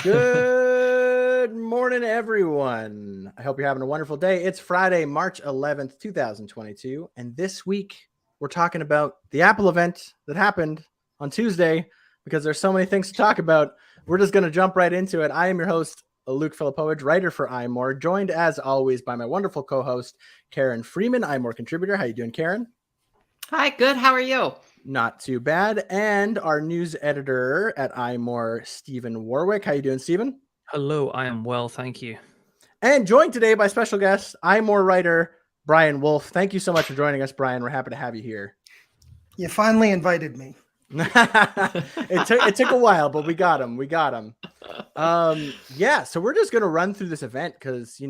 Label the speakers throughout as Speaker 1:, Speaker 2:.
Speaker 1: Good morning, everyone. I hope you're having a wonderful day. It's Friday, March 11th, 2022. And this week, we're talking about the Apple event that happened on Tuesday because there's so many things to talk about. We're just going to jump right into it. I am your host, Luke Filipovich, writer for iMore, joined as always by my wonderful co-host, Karen Freeman, iMore contributor. How you doing, Karen?
Speaker 2: Hi, good. How are you?
Speaker 1: Not too bad. And our news editor at iMore, Stephen Warwick. How you doing, Stephen?
Speaker 3: Hello, I am well, thank you.
Speaker 1: And joined today by special guest, iMore writer, Brian Wolf. Thank you so much for joining us, Brian. We're happy to have you here.
Speaker 4: You finally invited me.
Speaker 1: It took a while, but we got him. Yeah, so we're just going to run through this event because,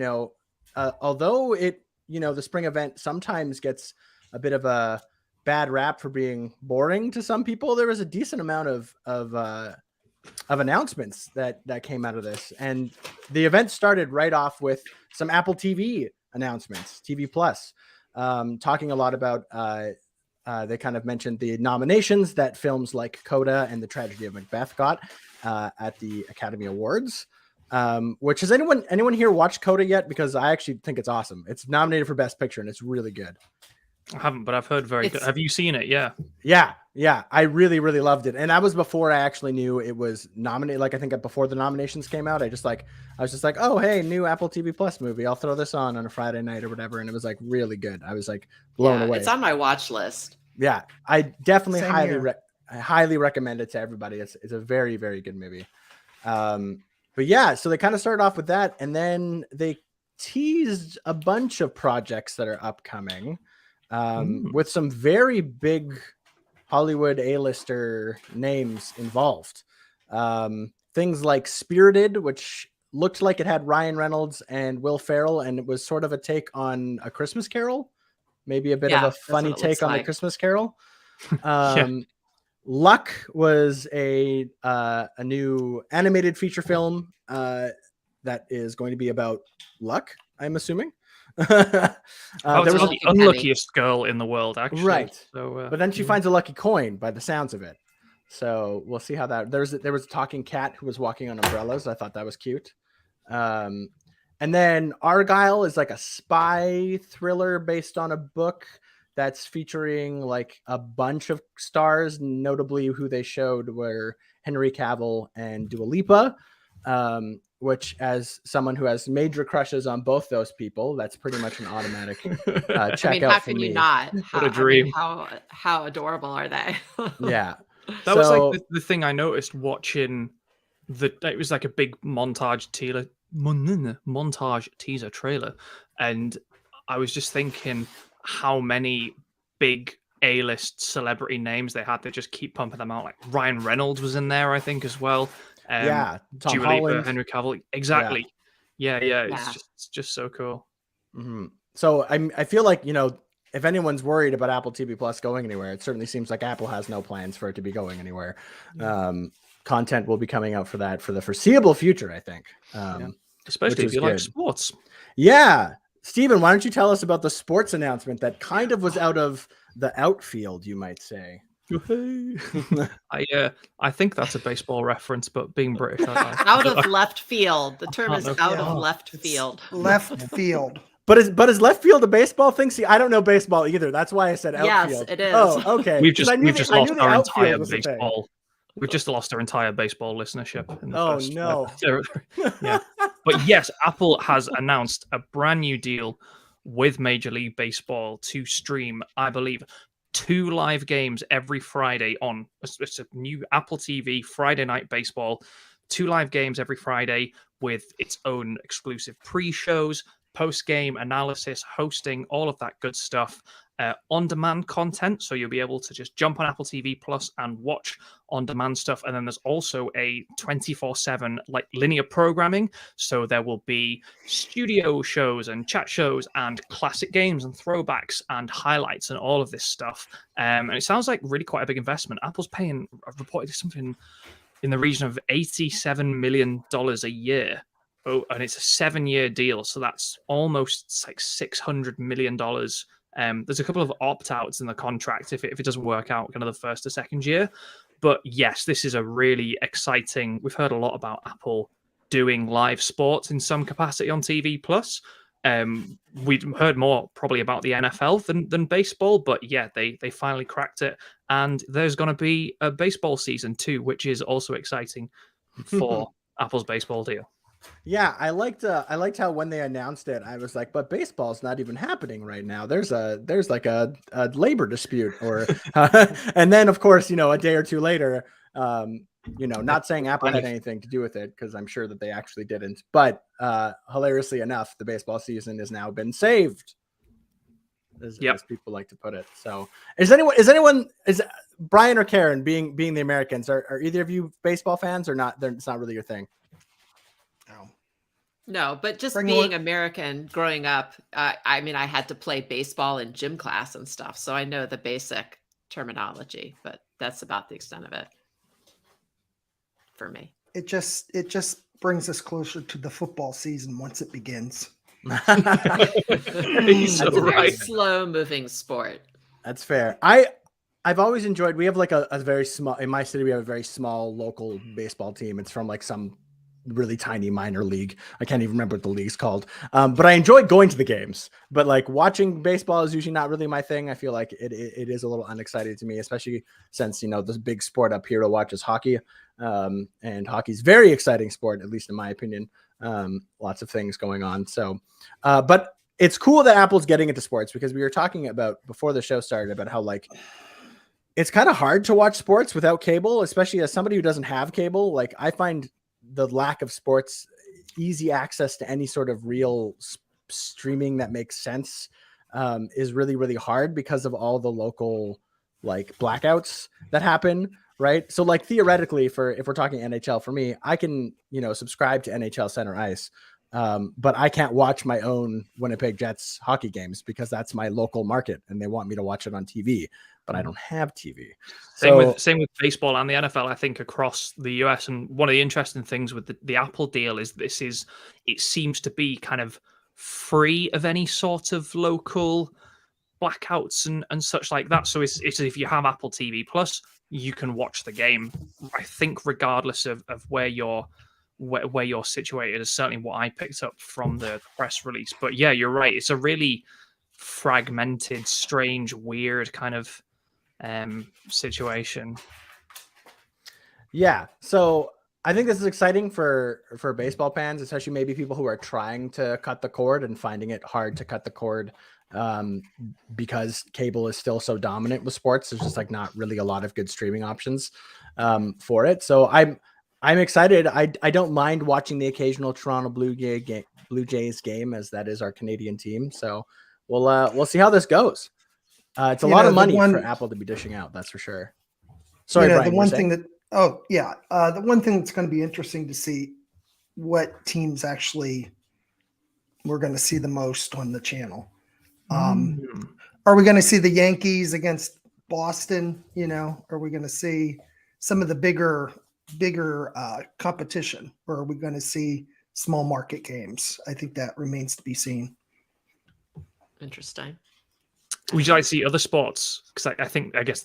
Speaker 1: although the spring event sometimes gets a bit of a bad rap for being boring to some people, there was a decent amount of announcements that came out of this, and the event started right off with some Apple TV announcements, TV Plus, talking a lot about they kind of mentioned the nominations that films like Coda and The Tragedy of Macbeth got at the Academy Awards. Which has anyone here watched Coda yet? Because I actually think it's awesome. It's nominated for Best Picture and it's really good.
Speaker 3: I haven't, but I've heard very good. Have you seen it? Yeah. I really, really loved it. And that was before I actually knew it was nominated. Like, I think before the nominations came out, I was just like, oh, hey, new Apple TV Plus movie. I'll throw this on a Friday night or whatever. And it was like really good. I was like blown away.
Speaker 2: It's on my watch list.
Speaker 1: Yeah, I definitely highly recommend it to everybody. It's a very, very good movie. But yeah, so they kind of started off with that. And then they teased a bunch of projects that are upcoming. With some very big Hollywood A-lister names involved. Things like Spirited, which looked like it had Ryan Reynolds and Will Ferrell, and it was sort of a take on A Christmas Carol. Maybe a bit of a funny take on The Christmas Carol. Luck was a new animated feature film that is going to be about luck, I'm assuming.
Speaker 3: There was the unluckiest girl in the world, actually.
Speaker 1: Right.
Speaker 3: So,
Speaker 1: but then she finds a lucky coin by the sounds of it. So we'll see how that. There was a talking cat who was walking on umbrellas. I thought that was cute. And then Argyle is like a spy thriller based on a book that's featuring like a bunch of stars. Notably, who they showed were Henry Cavill and Dua Lipa. Which, as someone who has major crushes on both those people, that's pretty much an automatic check out
Speaker 2: how
Speaker 1: for
Speaker 2: can
Speaker 1: me.
Speaker 2: you not?
Speaker 3: What a dream!
Speaker 2: How adorable are they?
Speaker 1: Yeah,
Speaker 3: that was like the thing I noticed watching it was like a big montage teaser trailer, and I was just thinking how many big A-list celebrity names they had. They just keep pumping them out. Like Ryan Reynolds was in there, I think, as well.
Speaker 1: Tom
Speaker 3: Dua Lipa, Henry Cavill, exactly. Yeah. It's just so cool.
Speaker 1: Mm-hmm. So I feel like if anyone's worried about Apple TV Plus going anywhere, it certainly seems like Apple has no plans for it to be going anywhere. Content will be coming out for that for the foreseeable future, I think.
Speaker 3: Especially if you like sports.
Speaker 1: Yeah, Stephen, why don't you tell us about the sports announcement that kind of was out of the outfield, you might say.
Speaker 3: I think that's a baseball reference, but being British,
Speaker 2: out of left field. The term is out of left field.
Speaker 4: Left field.
Speaker 1: But is left field a baseball thing? See, I don't know baseball either. That's why I said outfield.
Speaker 2: Yes, it is.
Speaker 1: Oh, okay.
Speaker 3: We've just lost our entire baseball. We've just lost our entire baseball listenership. In the first territory. Yeah, but yes, Apple has announced a brand new deal with Major League Baseball to stream, I believe, 2 live games every Friday on it's a new Apple TV Friday Night Baseball. 2 live games every Friday with its own exclusive pre-shows, post-game analysis, hosting, all of that good stuff. On-demand content, so you'll be able to just jump on Apple TV Plus and watch on-demand stuff. And then there's also a 24/7 like linear programming, so there will be studio shows and chat shows and classic games and throwbacks and highlights and all of this stuff. And it sounds like really quite a big investment. Apple's paying, I've reported something in the region of $87 million a year. Oh, and it's a 7-year deal, so that's almost like $600 million. There's a couple of opt-outs in the contract if it doesn't work out kind of the first or second year. But yes, this is a really exciting... We've heard a lot about Apple doing live sports in some capacity on TV Plus. We'd heard more probably about the NFL than baseball, but yeah, they finally cracked it, and there's going to be a baseball season too, which is also exciting for Apple's baseball deal.
Speaker 1: Yeah, I liked how when they announced it, I was like, but baseball's not even happening right now. There's like a labor dispute, or and then of course, a day or two later, not saying Apple had anything to do with it, because I'm sure that they actually didn't. But hilariously enough, the baseball season has now been saved, as people like to put it. So is Brian or Karen, being the Americans, are either of you baseball fans or not? It's not really your thing.
Speaker 2: No, but just being American growing up, I mean, I had to play baseball in gym class and stuff, so I know the basic terminology, but that's about the extent of it for me.
Speaker 4: It just brings us closer to the football season once it begins.
Speaker 2: It's a very slow-moving sport.
Speaker 1: That's fair. I've always enjoyed. We have like a very small, in my city, we have a very small local baseball team. It's from like some really tiny minor league. I can't even remember what the league's called. But I enjoy going to the games. But like watching baseball is usually not really my thing. I feel like it is a little unexciting to me, especially since this big sport up here to watch is hockey. And hockey's very exciting sport, at least in my opinion. Lots of things going on. So, but it's cool that Apple's getting into sports, because we were talking about before the show started about how like it's kind of hard to watch sports without cable, especially as somebody who doesn't have cable. Like I find the lack of sports, easy access to any sort of real streaming that makes sense, is really, really hard because of all the local like blackouts that happen. Right. So like theoretically, if we're talking NHL, for me, I can, subscribe to NHL Center Ice. But I can't watch my own Winnipeg Jets hockey games because that's my local market and they want me to watch it on TV, but I don't have TV.
Speaker 3: Same with baseball and the NFL, I think, across the US. And one of the interesting things with the Apple deal is it seems to be kind of free of any sort of local blackouts and such like that. So it's if you have Apple TV Plus, you can watch the game, I think, regardless of where you're situated, is certainly what I picked up from the press release. But yeah, you're right. It's a really fragmented, strange, weird kind of situation.
Speaker 1: Yeah. So I think this is exciting for baseball fans, especially maybe people who are trying to cut the cord and finding it hard to cut the cord, because cable is still so dominant with sports. There's just like not really a lot of good streaming options for it. So I'm excited. I don't mind watching the occasional Toronto Blue Jays game, as that is our Canadian team. So we'll see how this goes. It's a lot of money for Apple to be dishing out. That's for sure. Sorry, Brian,
Speaker 4: the one thing the one thing that's going to be interesting to see what teams actually we're going to see the most on the channel. Are we going to see the Yankees against Boston? Are we going to see some of the bigger competition, or are we going to see small market games? I think that remains to be seen.
Speaker 2: Interesting.
Speaker 3: Would you like to see other sports? Because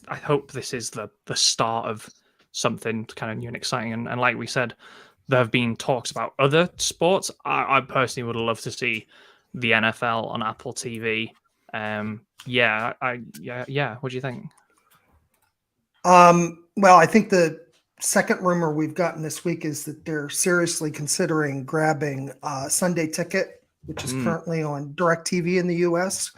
Speaker 3: I hope this is the start of something kind of new and exciting. And like we said, there have been talks about other sports. I personally would love to see the NFL on Apple TV. Yeah. What do you think?
Speaker 4: Well, I think the second rumor we've gotten this week is that they're seriously considering grabbing Sunday Ticket, which is currently on DirecTV in the US.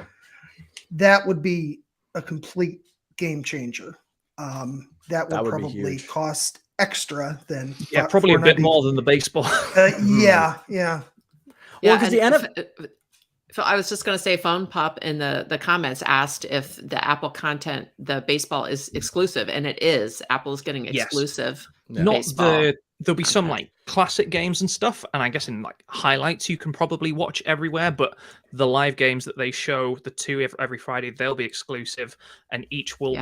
Speaker 4: That would be a complete game changer. That would probably cost extra than
Speaker 3: probably a bit more than the baseball.
Speaker 4: Yeah.
Speaker 1: Well, because the NFL.
Speaker 2: So I was just going to say, Phone Pop in the comments asked if the Apple content, the baseball is exclusive, and it is. Apple is getting exclusive.
Speaker 3: Yes. There'll be some like classic games and stuff, and I guess in like highlights you can probably watch everywhere, but the live games that they show, the two every Friday, they'll be exclusive, and each will,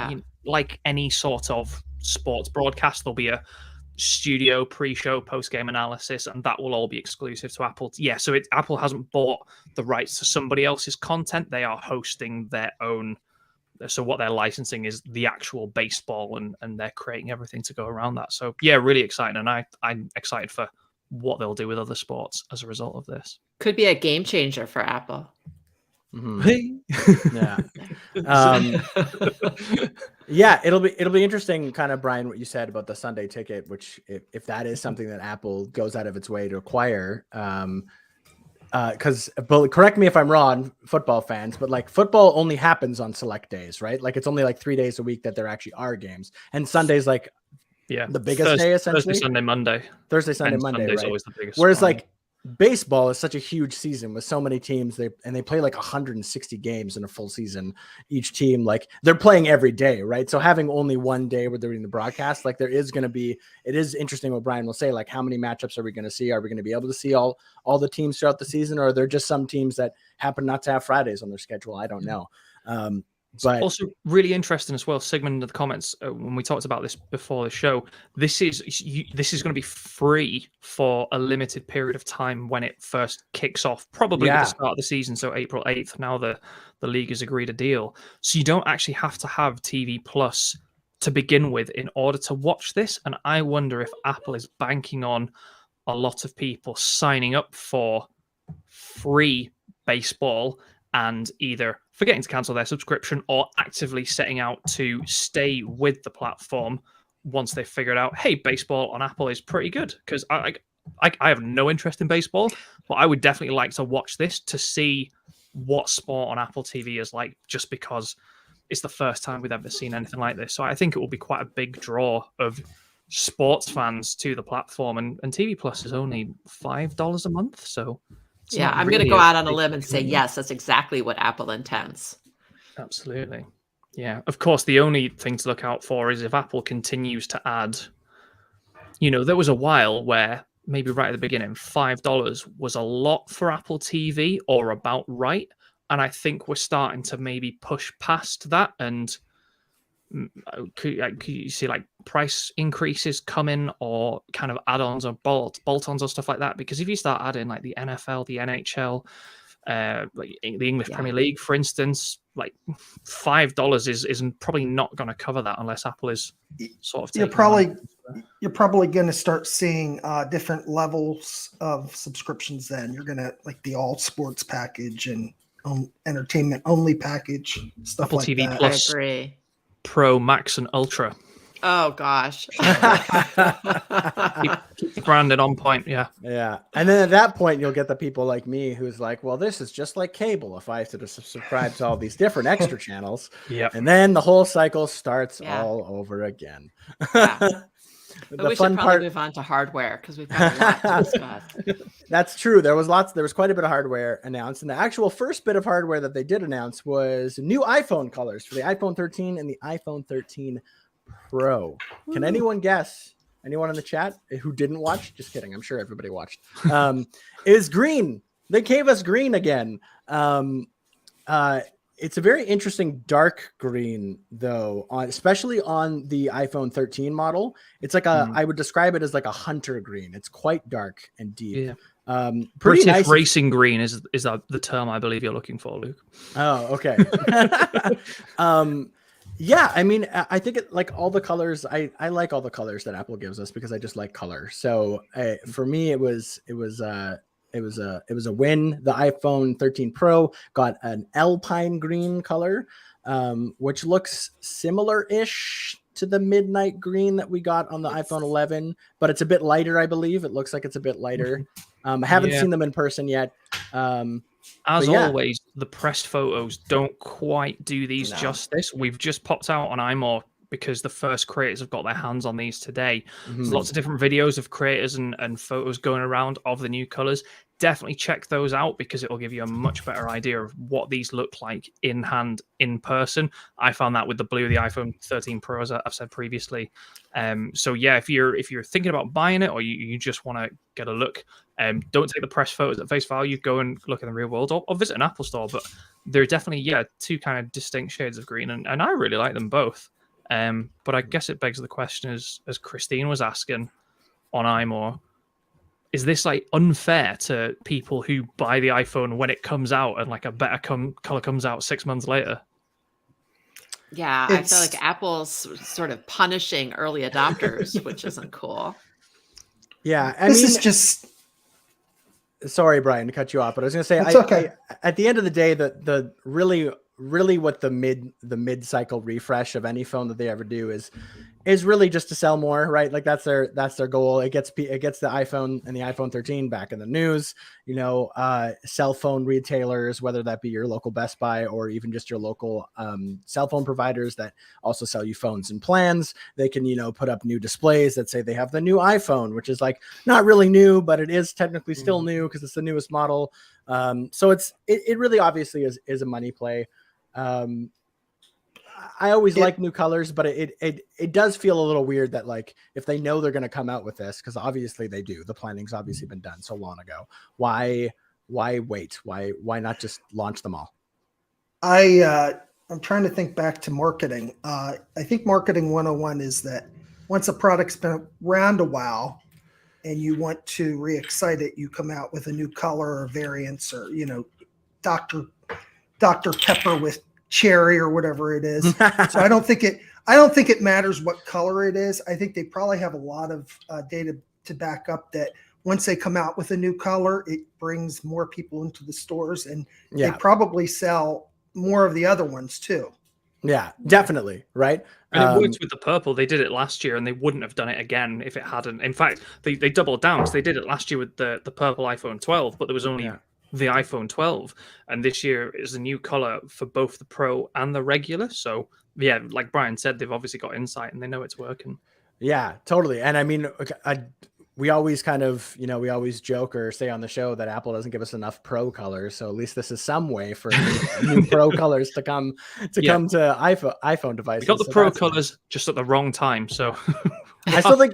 Speaker 3: like any sort of sports broadcast, there'll be a studio pre-show, post-game analysis, and that will all be exclusive to Apple. Yeah, so Apple hasn't bought the rights to somebody else's content. They are hosting their own. So what they're licensing is the actual baseball, and they're creating everything to go around that. So yeah, really exciting, and I'm excited for what they'll do with other sports as a result of this.
Speaker 2: Could be a game changer for Apple.
Speaker 1: Mm-hmm. Yeah, it'll be interesting, kind of, Brian, what you said about the Sunday ticket, which if that is something that Apple goes out of its way to acquire, because correct me if I'm wrong, football fans, but like football only happens on select days, right? Like it's only like 3 days a week that there actually are games, and Sunday's like the biggest day, essentially.
Speaker 3: Thursday, Sunday, Monday,
Speaker 1: Monday, right?
Speaker 3: Always the biggest.
Speaker 1: Whereas like baseball is such a huge season with so many teams, they play like 160 games in a full season. Each team, like, they're playing every day, right? So having only one day where they're doing the broadcast, like, it is interesting what Brian will say, like, how many matchups are we going to see? Are we going to be able to see all the teams throughout the season, or are there just some teams that happen not to have Fridays on their schedule? I don't know. But
Speaker 3: also really interesting as well, Sigmund, in the comments, when we talked about this before the show, this is going to be free for a limited period of time when it first kicks off, probably at the start of the season, so April 8th. Now the league has agreed a deal, so you don't actually have to have TV Plus to begin with in order to watch this. And I wonder if Apple is banking on a lot of people signing up for free baseball and either forgetting to cancel their subscription or actively setting out to stay with the platform once they've figured out, hey, baseball on Apple is pretty good. Because I have no interest in baseball, but I would definitely like to watch this to see what sport on Apple TV is like, just because it's the first time we've ever seen anything like this. So I think it will be quite a big draw of sports fans to the platform. And TV Plus is only $5 a month, so...
Speaker 2: Yeah, I'm going to go out on a limb and say, yes, that's exactly what Apple intends.
Speaker 3: Absolutely. Yeah. Of course, the only thing to look out for is if Apple continues to add, there was a while where maybe right at the beginning, $5 was a lot for Apple TV, or about right. And I think we're starting to maybe push past that, and could you see like price increases coming, or kind of add-ons or bolt-ons or stuff like that? Because if you start adding like the NFL, the NHL, like the English Premier League, for instance, like $5 is probably not going to cover that unless Apple is sort of. You're
Speaker 4: probably going to start seeing different levels of subscriptions. Then you're going to like the all sports package and entertainment only package, stuff
Speaker 3: Apple
Speaker 4: like
Speaker 3: TV
Speaker 4: that.
Speaker 3: Plus.
Speaker 2: I agree.
Speaker 3: Pro, Max, and Ultra.
Speaker 2: Oh gosh.
Speaker 3: keep the branding on point. Yeah.
Speaker 1: And then at that point you'll get the people like me who's like, well, this is just like cable if I have to subscribe to all these different extra channels. And then the whole cycle starts all over again.
Speaker 2: But we should probably move on to hardware, because we've got a lot to discuss.
Speaker 1: That's true. There was quite a bit of hardware announced, and the actual first bit of hardware that they did announce was new iPhone colors for the iPhone 13 and the iPhone 13 Pro. Can anyone guess? Anyone in the chat who didn't watch? Just kidding. I'm sure everybody watched. Is green. They gave us green again. It's a very interesting dark green, though, especially on the iPhone 13 model. It's like I would describe it as like a hunter green. It's quite dark and deep.
Speaker 3: Yeah.
Speaker 1: Pretty
Speaker 3: British
Speaker 1: nice.
Speaker 3: Racing green is the term I believe you're looking for, Luke. Oh,
Speaker 1: okay. Yeah, I mean, I think like all the colors. I like all the colors that Apple gives us because I just like color. So for me, it was a win. The iPhone 13 Pro got an Alpine green color, which looks similar-ish to the midnight green that we got on the iPhone 11, but it's a bit lighter, I believe. It looks like it's a bit lighter. I haven't seen them in person yet.
Speaker 3: As always, the pressed photos don't quite do these justice. We've just popped out on iMore because the first creators have got their hands on these today. There's lots of different videos of creators and photos going around of the new colors. Definitely check those out because it will give you a much better idea of what these look like in hand, in person. I found that with the blue of the iPhone 13 Pro, as I've said previously. So yeah, if you're thinking about buying it, or you just want to get a look, don't take the press photos at face value. Go and look in the real world, or visit an Apple store. But they're definitely two kind of distinct shades of green, and I really like them both. But I guess it begs the question, as Christine was asking on iMore, is this like unfair to people who buy the iPhone when it comes out and like a better color comes out 6 months later?
Speaker 2: Yeah, I feel like Apple's sort of punishing early adopters, which isn't cool.
Speaker 1: Yeah,
Speaker 4: this is just.
Speaker 1: Sorry, Brian, to cut you off, but I was going to say,
Speaker 4: okay.
Speaker 1: At the end of the day, the really what the mid cycle refresh of any phone that they ever do is really just to sell more, right? Like that's their goal. It gets the iPhone and the iPhone 13 back in the news. Cell phone retailers, whether that be your local Best Buy or even just your local cell phone providers that also sell you phones and plans, they can put up new displays that say they have the new iPhone, which is like not really new, but it is technically still new because it's the newest model. So it really obviously is a money play. I always like new colors, but it does feel a little weird that like if they know they're going to come out with this, because obviously they do. The planning's obviously been done so long ago. Why wait? Why not just launch them all?
Speaker 4: I'm trying to think back to marketing. I think marketing 101 is that once a product's been around a while and you want to re-excite it, you come out with a new color or variants, or Dr. Pepper with cherry or whatever it is. So I don't think it matters what color it is. I think they probably have a lot of data to back up that once they come out with a new color, it brings more people into the stores, and they probably sell more of the other ones too.
Speaker 1: Yeah, definitely. Right.
Speaker 3: And it worked with the purple. They did it last year and they wouldn't have done it again if it hadn't. In fact, they doubled down because they did it last year with the purple iPhone 12, but there was only the iPhone 12. And this year is a new color for both the Pro and the regular. So yeah, like Brian said, they've obviously got insight and they know it's working. Yeah,
Speaker 1: totally. And I mean, we always kind of, we always joke or say on the show that Apple doesn't give us enough Pro colors. So at least this is some way for new Pro colors to come to iPhone devices.
Speaker 3: We got the Pro colors just at the wrong time. So
Speaker 1: I still think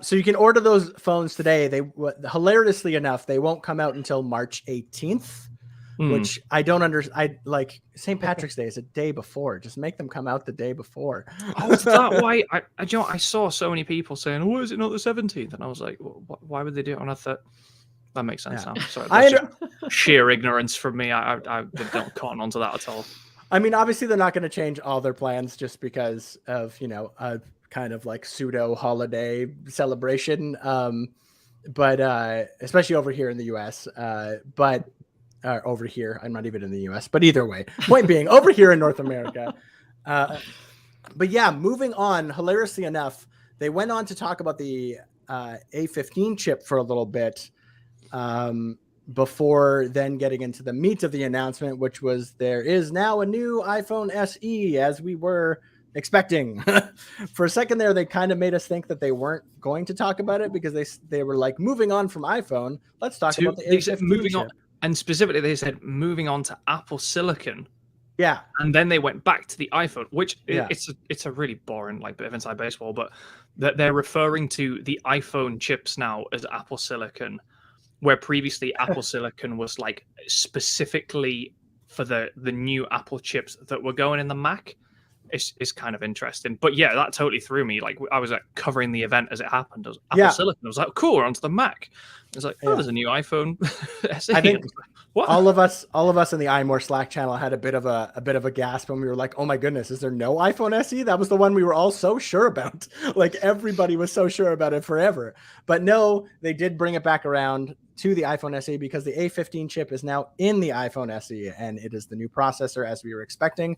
Speaker 1: so you can order those phones today. They hilariously enough, they won't come out until March 18th. Which I don't understand. Like St. Patrick's Day is a day before. Just make them come out the day before.
Speaker 3: Oh, is that why? I saw so many people saying, "Oh, is it not the 17th?" And I was like, "Why would they do it on a third?" That makes sense now. Sorry, that's sheer ignorance from me. I don't cotton onto that at all.
Speaker 1: I mean, obviously they're not going to change all their plans just because of a kind of like pseudo holiday celebration. But especially over here in the U.S. But over here, I'm not even in the US, but either way, point being over here in North America. But yeah, moving on, hilariously enough, they went on to talk about the A15 chip for a little bit before then getting into the meat of the announcement, which was there is now a new iPhone SE, as we were expecting. For a second there, they kind of made us think that they weren't going to talk about it because they were like, moving on from iPhone, let's talk about the A15 chip.
Speaker 3: And specifically, they said moving on to Apple Silicon.
Speaker 1: Yeah.
Speaker 3: And then they went back to the iPhone, which it's a really boring bit of inside baseball, but they're referring to the iPhone chips now as Apple Silicon, where previously Apple Silicon was like specifically for the new Apple chips that were going in the Mac. Is kind of interesting. But yeah, that totally threw me. Like I was covering the event as it happened. Apple Silicon. I was like, cool, we're onto the Mac. I was like, there's a new iPhone SE.
Speaker 1: I think what? all of us in the iMore Slack channel had a bit of a gasp when we were like, oh my goodness, is there no iPhone SE? That was the one we were all so sure about. Like everybody was so sure about it forever. But no, they did bring it back around to the iPhone SE because the A15 chip is now in the iPhone SE and it is the new processor as we were expecting,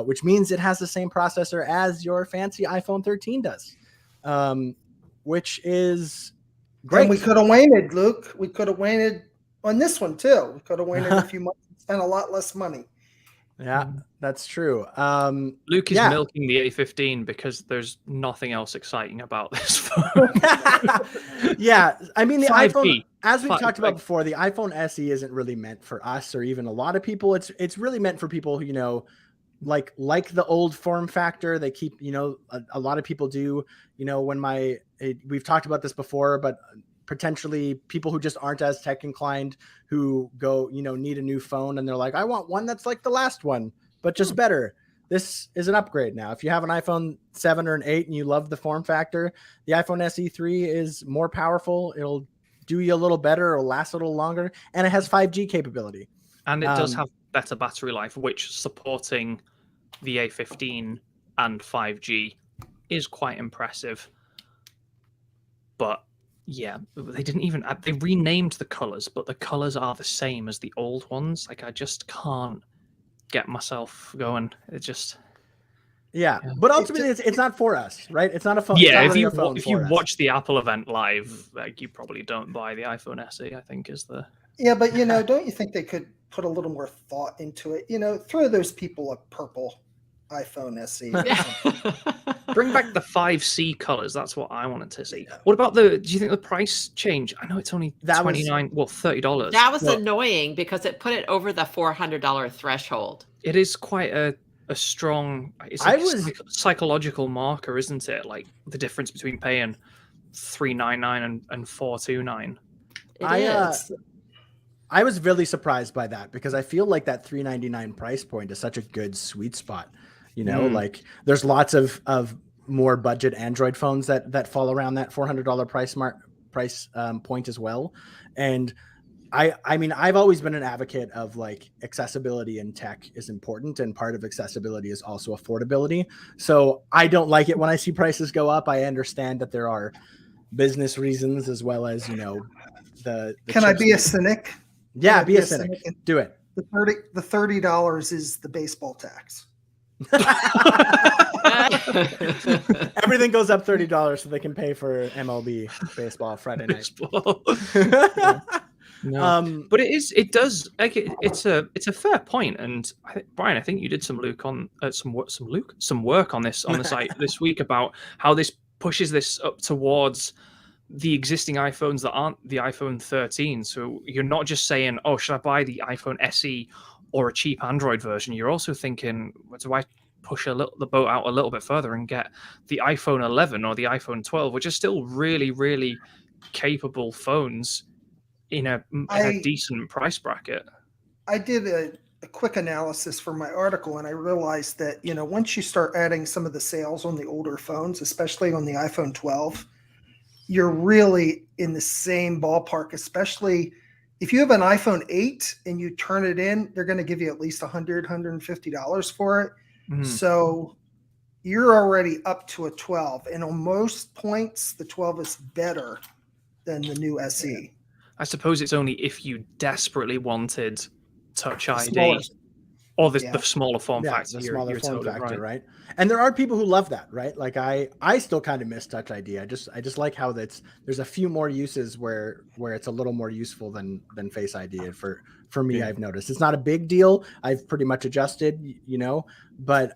Speaker 1: which means it has the same processor as your fancy iPhone 13 does, which is great.
Speaker 4: And we could have waited, Luke. We could have waited on this one too. We could have waited a few months and spent a lot less money.
Speaker 1: Yeah, that's true.
Speaker 3: Luke is milking the A15 because there's nothing else exciting about this phone.
Speaker 1: Yeah, I mean the
Speaker 3: 5G.
Speaker 1: iPhone, as we've talked about before, the iPhone SE isn't really meant for us or even a lot of people. It's really meant for people who like the old form factor. They keep a lot of people do. We've talked about this before, but potentially people who just aren't as tech inclined who go, need a new phone and they're like, I want one that's like the last one, but just better. This is an upgrade now. If you have an iPhone 7 or an 8 and you love the form factor, the iPhone SE3 is more powerful. It'll do you a little better. It'll last a little longer. And it has 5G capability.
Speaker 3: And it does have better battery life, which supporting the A15 and 5G is quite impressive. But yeah, they didn't even. They renamed the colors, but the colors are the same as the old ones. Like I just can't get myself going. It just.
Speaker 1: Yeah, but ultimately, it's not for us, right? It's not a phone.
Speaker 3: Yeah,
Speaker 1: if
Speaker 3: you watch the Apple event live, like you probably don't buy the iPhone SE. I think is the.
Speaker 4: Yeah, but don't you think they could put a little more thought into it? Throw those people a purple iPhone SE.
Speaker 3: Bring back the 5C colors. That's what I wanted to see. What about do you think the price change? I know it's only $30.
Speaker 2: That was annoying because it put it over the $400 threshold.
Speaker 3: It is quite a strong, it's psychological marker, isn't it? Like the difference between paying $399 and $429.
Speaker 1: I was really surprised by that because I feel like that $399 price point is such a good sweet spot. Like there's lots of more budget Android phones that fall around that $400 price point as well. And I mean, I've always been an advocate of like accessibility in tech is important. And part of accessibility is also affordability. So I don't like it when I see prices go up. I understand that there are business reasons as well as, the
Speaker 4: Can I be a cynic?
Speaker 1: Yeah, be a cynic. Do it.
Speaker 4: The $30 is the baseball tax.
Speaker 1: Everything goes up $30 so they can pay for MLB baseball Friday night.
Speaker 3: No. But it does like it's a fair point, and Brian, I think you did some work on this on the site this week about how this pushes this up towards the existing iPhones that aren't the iPhone 13. So you're not just saying, oh, should I buy the iPhone SE or a cheap Android version? You're also thinking, do I push the boat out a little bit further and get the iPhone 11 or the iPhone 12, which are still really, really capable phones in a decent price bracket.
Speaker 4: I did a quick analysis for my article, and I realized that, once you start adding some of the sales on the older phones, especially on the iPhone 12, you're really in the same ballpark, especially if you have an iPhone 8 and you turn it in, they're going to give you at least $150 for it. Mm-hmm. So you're already up to a 12. And on most points, the 12 is better than the new SE.
Speaker 3: I suppose it's only if you desperately wanted Touch ID or the smaller form factor.
Speaker 1: The smaller form factor, right? And there are people who love that, right? Like I still kind of miss Touch ID. I just like how there's a few more uses where it's a little more useful than Face ID. For me, I've noticed it's not a big deal. I've pretty much adjusted, but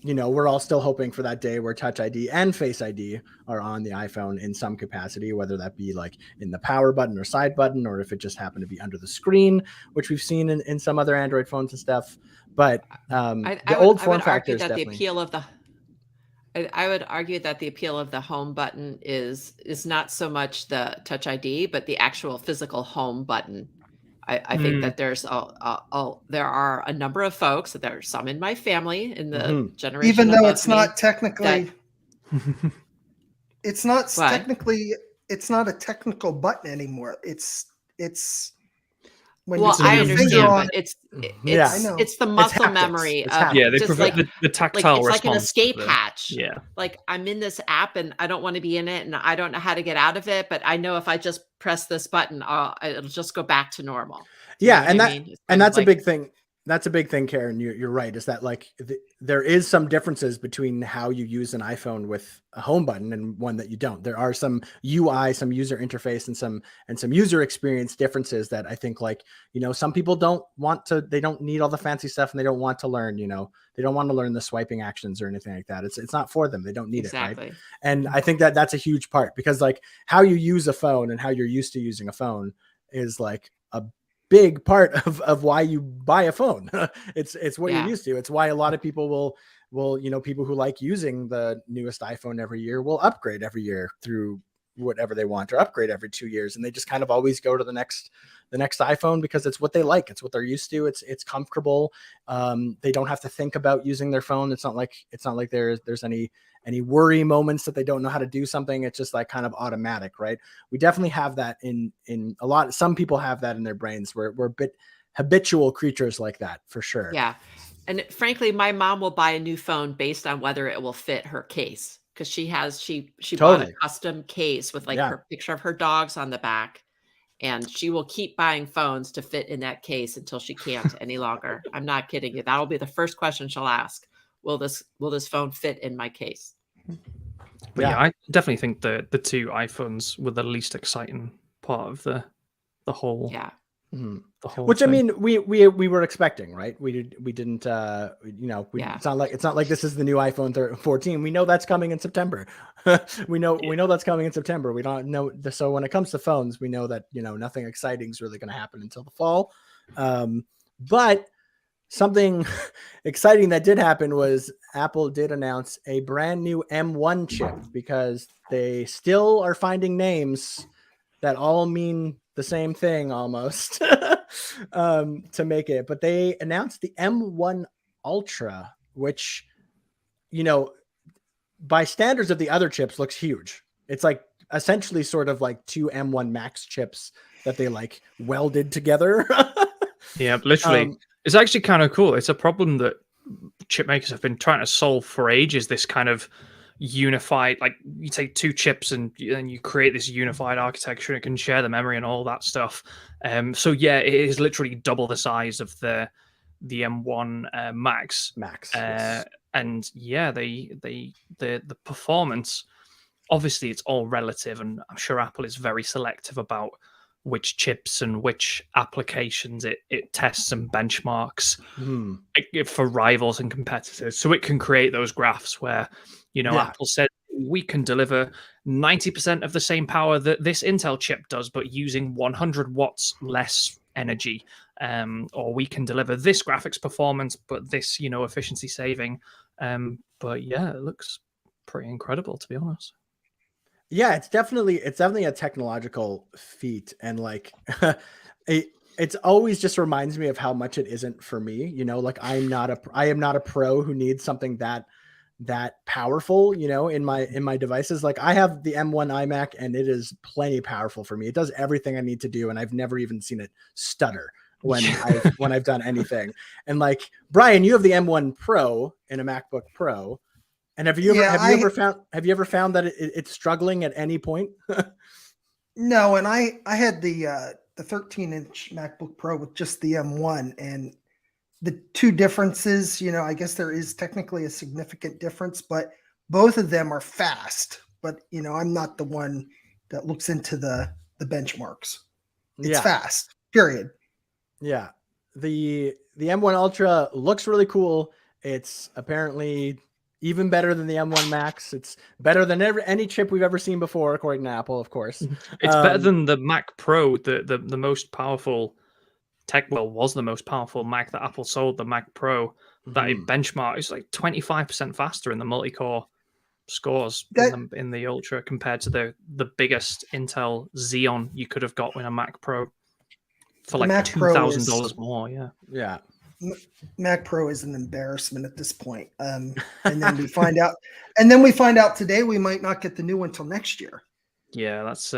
Speaker 1: we're all still hoping for that day where Touch ID and Face ID are on the iPhone in some capacity, whether that be like in the power button or side button, or if it just happened to be under the screen, which we've seen in some other Android phones and stuff. But the old form factor is definitely.
Speaker 2: I would argue that the appeal of the home button is not so much the Touch ID, but the actual physical home button. I think that there are a number of folks, there are some in my family in the generation,
Speaker 4: even though it's not technically, it's not a technical button anymore. It's when
Speaker 2: I understand, but it's the muscle memory of
Speaker 3: they provide the tactile response.
Speaker 2: It's like an escape hatch.
Speaker 3: Yeah,
Speaker 2: like I'm in this app and I don't want to be in it and I don't know how to get out of it, but I know if I just press this button, it'll just go back to normal.
Speaker 1: Yeah, and that's a big thing. That's a big thing, Karen. You're right. Is that like there is some differences between how you use an iPhone with a home button and one that you don't. There are some UI, some user interface, and some user experience differences that I think some people they don't need all the fancy stuff and they don't want to learn. They don't want to learn the swiping actions or anything like that. It's not for them. They don't need it, right? And I think that's a huge part because how you use a phone and how you're used to using a phone is like a big part of why you buy a phone. It's what you're used to. It's why a lot of people will people who like using the newest iPhone every year will upgrade every year through whatever they want, or upgrade every 2 years, and they just kind of always go to the next iPhone because it's what they like. It's what they're used to. It's comfortable. They don't have to think about using their phone. It's not like there's any worry moments that they don't know how to do something. It's just like kind of automatic, right? We definitely have that in a lot. Some people have that in their brains. We're a bit habitual creatures like that, for sure.
Speaker 2: Yeah. And frankly, my mom will buy a new phone based on whether it will fit her case. because she bought a
Speaker 1: Totally.
Speaker 2: custom case with like
Speaker 1: Yeah.
Speaker 2: her picture of her dogs on the back, and she will keep buying phones to fit in that case until she can't any longer. I'm not kidding you. That'll be the first question she'll ask. Will this phone fit in my case?
Speaker 3: But yeah, I definitely think the two iPhones were the least exciting part of the whole.
Speaker 2: Yeah.
Speaker 3: The whole
Speaker 1: Which
Speaker 3: thing.
Speaker 1: I mean, we were expecting, right? We didn't, it's not like this is the new iPhone 14. We know that's coming in September. we know that's coming in September. We don't know. So when it comes to phones, we know that, nothing exciting is really going to happen until the fall. But something exciting that did happen was Apple did announce a brand new M1 chip, because they still are finding names that all mean the same thing almost to make it. But they announced the M1 Ultra, which, by standards of the other chips looks huge. It's like essentially sort of like two M1 Max chips that they like welded together.
Speaker 3: Yeah, literally. It's actually kind of cool. It's a problem that chip makers have been trying to solve for ages. This kind of unified, like you take two chips and you create this unified architecture. It can share the memory and all that stuff. So yeah, it is literally double the size of the M1 Max.
Speaker 1: Yes.
Speaker 3: And yeah, the performance. Obviously, it's all relative, and I'm sure Apple is very selective about which chips and which applications it tests and benchmarks for rivals and competitors. So it can create those graphs where, Apple said we can deliver 90% of the same power that this Intel chip does, but using 100 watts less energy. Or we can deliver this graphics performance, but this, efficiency saving. But yeah, it looks pretty incredible, to be honest.
Speaker 1: Yeah, it's definitely a technological feat, and like it's always just reminds me of how much it isn't for me. Like I am not a pro who needs something that powerful, in my devices. Like I have the M1 iMac, and it is plenty powerful for me. It does everything I need to do, and I've never even seen it stutter when I've done anything. And like Brian, you have the M1 Pro in a MacBook Pro. And have you ever found that it's struggling at any point?
Speaker 4: No, and I had the 13-inch MacBook Pro with just the M1, and the two differences, I guess there is technically a significant difference, but both of them are fast. But I'm not the one that looks into the benchmarks. It's fast. Period.
Speaker 1: Yeah, the M1 Ultra looks really cool. It's apparently even better than the M1 Max. It's better than any chip we've ever seen before, according to Apple, of course.
Speaker 3: It's better than the Mac Pro, the most powerful was the most powerful Mac that Apple sold, the Mac Pro. That it benchmarked is like 25% faster in the multi-core scores in the Ultra compared to the biggest Intel Xeon you could have got in a Mac Pro for like $2,000 more.
Speaker 1: Yeah.
Speaker 4: Mac Pro is an embarrassment at this point. And then we find out today we might not get the new one till next year.
Speaker 3: Yeah, that's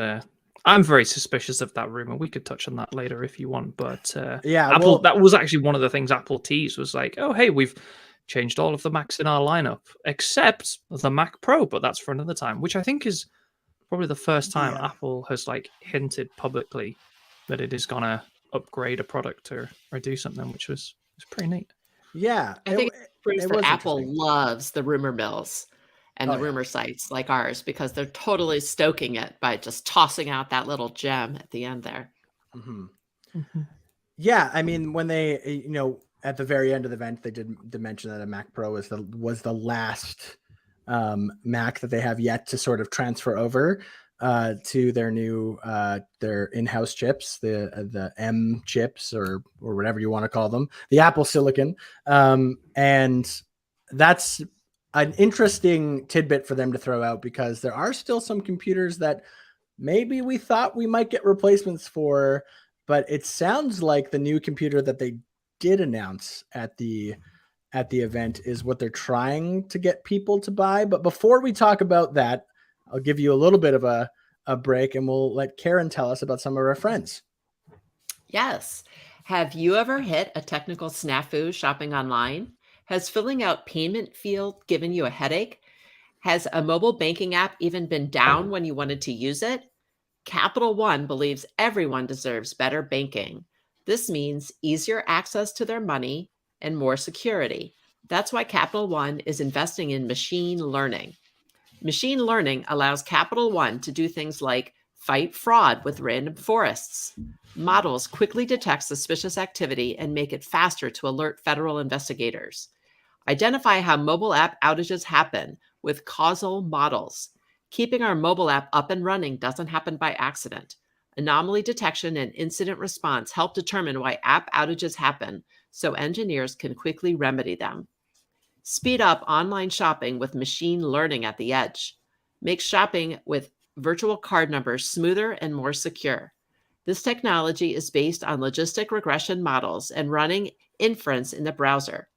Speaker 3: I'm very suspicious of that rumor. We could touch on that later if you want, but Apple, that was actually one of the things Apple teased, was like, oh hey, we've changed all of the Macs in our lineup except the Mac Pro, but that's for another time, which I think is probably the first time Apple has like hinted publicly that it is gonna upgrade a product or do something, which was pretty neat.
Speaker 1: Yeah,
Speaker 2: I think it proves that Apple loves the rumor mills and the rumor sites like ours, because they're totally stoking it by just tossing out that little gem at the end there.
Speaker 1: Yeah, I mean, when they, at the very end of the event, they did mention that a Mac Pro was the last Mac that they have yet to sort of transfer over to their new their in-house chips, the M chips or whatever you want to call them, the Apple Silicon, and that's an interesting tidbit for them to throw out, because there are still some computers that maybe we thought we might get replacements for, but it sounds like the new computer that they did announce at the event is what they're trying to get people to buy. But before we talk about that, I'll give you a little bit of a break, and we'll let Karen tell us about some of our friends.
Speaker 2: Yes. Have you ever hit a technical snafu shopping online? Has filling out payment field given you a headache? Has a mobile banking app even been down when you wanted to use it? Capital One believes everyone deserves better banking. This means easier access to their money and more security. That's why Capital One is investing in machine learning. Machine learning allows Capital One to do things like fight fraud with random forests. Models quickly detect suspicious activity and make it faster to alert federal investigators. Identify how mobile app outages happen with causal models. Keeping our mobile app up and running doesn't happen by accident. Anomaly detection and incident response help determine why app outages happen so engineers can quickly remedy them. Speed up online shopping with machine learning at the edge. Make shopping with virtual card numbers smoother and more secure. This technology is based on logistic regression models and running inference in the browser.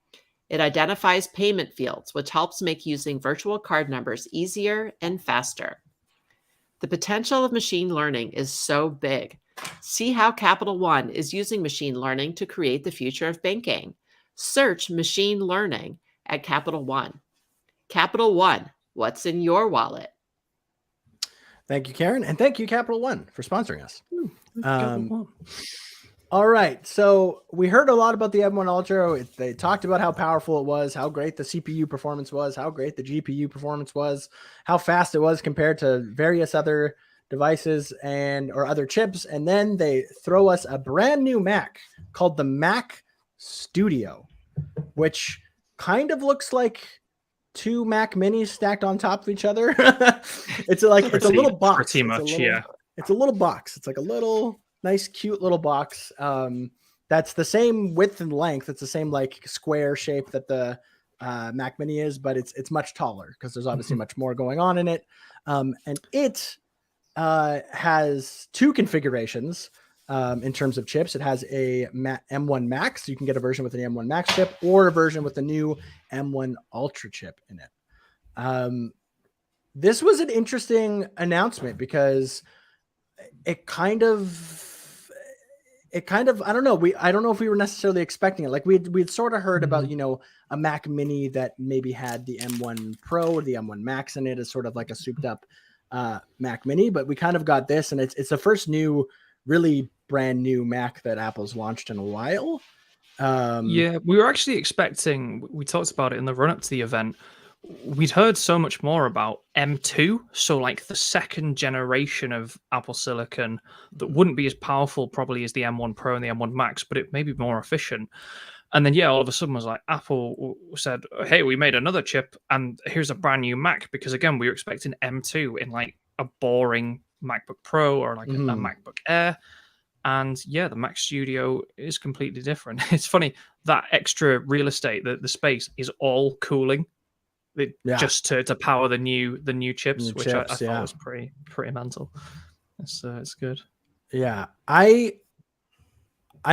Speaker 2: It identifies payment fields, which helps make using virtual card numbers easier and faster. The potential of machine learning is so big. See how Capital One is using machine learning to create the future of banking. Search machine learning at Capital One. Capital One, what's in your wallet?
Speaker 1: Thank you, Karen. And thank you, Capital One, for sponsoring us. All right. So we heard a lot about the M1 Ultra. They talked about how powerful it was, how great the CPU performance was, how great the GPU performance was, how fast it was compared to various other devices or other chips. And then they throw us a brand new Mac called the Mac Studio, which kind of looks like two Mac Minis stacked on top of each other. It's a little box.
Speaker 3: Pretty much, yeah.
Speaker 1: It's a little box. It's like a little nice, cute little box. That's the same width and length. It's the same like square shape that the Mac Mini is, but it's much taller because there's obviously much more going on in it. And it has two configurations in terms of chips. It has a M1 Max, so you can get a version with an M1 Max chip or a version with the new M1 Ultra chip in it. This was an interesting announcement because it kind of I don't know. I don't know if we were necessarily expecting it. Like we'd sort of heard about, a Mac Mini that maybe had the M1 Pro or the M1 Max in it as sort of like a souped up Mac Mini, but we kind of got this, and it's the first really brand new Mac that Apple's launched in a while.
Speaker 3: Yeah, we were actually expecting, we talked about it in the run up to the event. We'd heard so much more about M2, so like the second generation of Apple Silicon that wouldn't be as powerful probably as the M1 Pro and the M1 Max, but it may be more efficient. And then, yeah, all of a sudden was like, Apple said, hey, we made another chip and here's a brand new Mac. Because again, we were expecting M2 in like a boring MacBook Pro or like a MacBook Air. And yeah, the Mac Studio is completely different. It's funny, that extra real estate, the space is all cooling. Just to power the new chips, which I thought was pretty mental. It's good. Yeah,
Speaker 1: I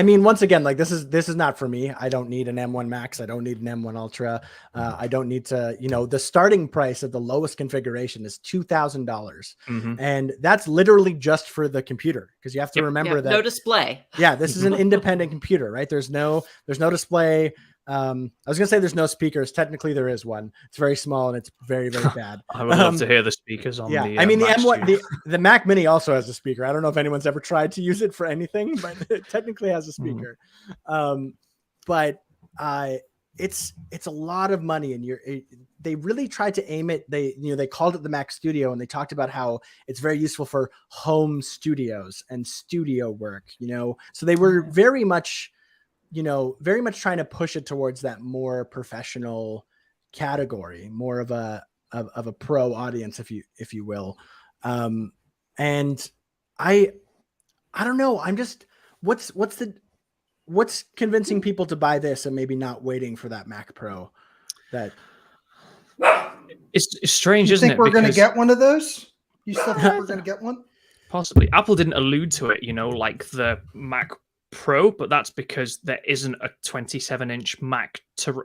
Speaker 1: mean, once again, like this is not for me. I don't need an M1 Max. I don't need an M1 Ultra. I don't need to. The starting price of the lowest configuration is $2,000, and that's literally just for the computer because you have to remember that
Speaker 2: no display.
Speaker 1: Yeah, this is an independent computer, right? There's no display. I was gonna say there's no speakers. Technically, there is one. It's very small and it's very, very bad.
Speaker 3: I would love to hear the speakers on.
Speaker 1: Yeah,
Speaker 3: the
Speaker 1: I mean the
Speaker 3: Mac
Speaker 1: M1, the Mac Mini also has a speaker. I don't know if anyone's ever tried to use it for anything, but it technically has a speaker. But it's a lot of money, and they really tried to aim it. They called it the Mac Studio, and they talked about how it's very useful for home studios and studio work. So they were very much trying to push it towards that more professional category, more of a pro audience, if you will. And I don't know. I'm just, what's convincing people to buy this and maybe not waiting for that Mac Pro?
Speaker 3: It's strange, isn't it?
Speaker 4: You think we're going to get one of those? You still think we're going to get one?
Speaker 3: Possibly. Apple didn't allude to it, like the Mac Pro, but that's because there isn't a 27-inch Mac so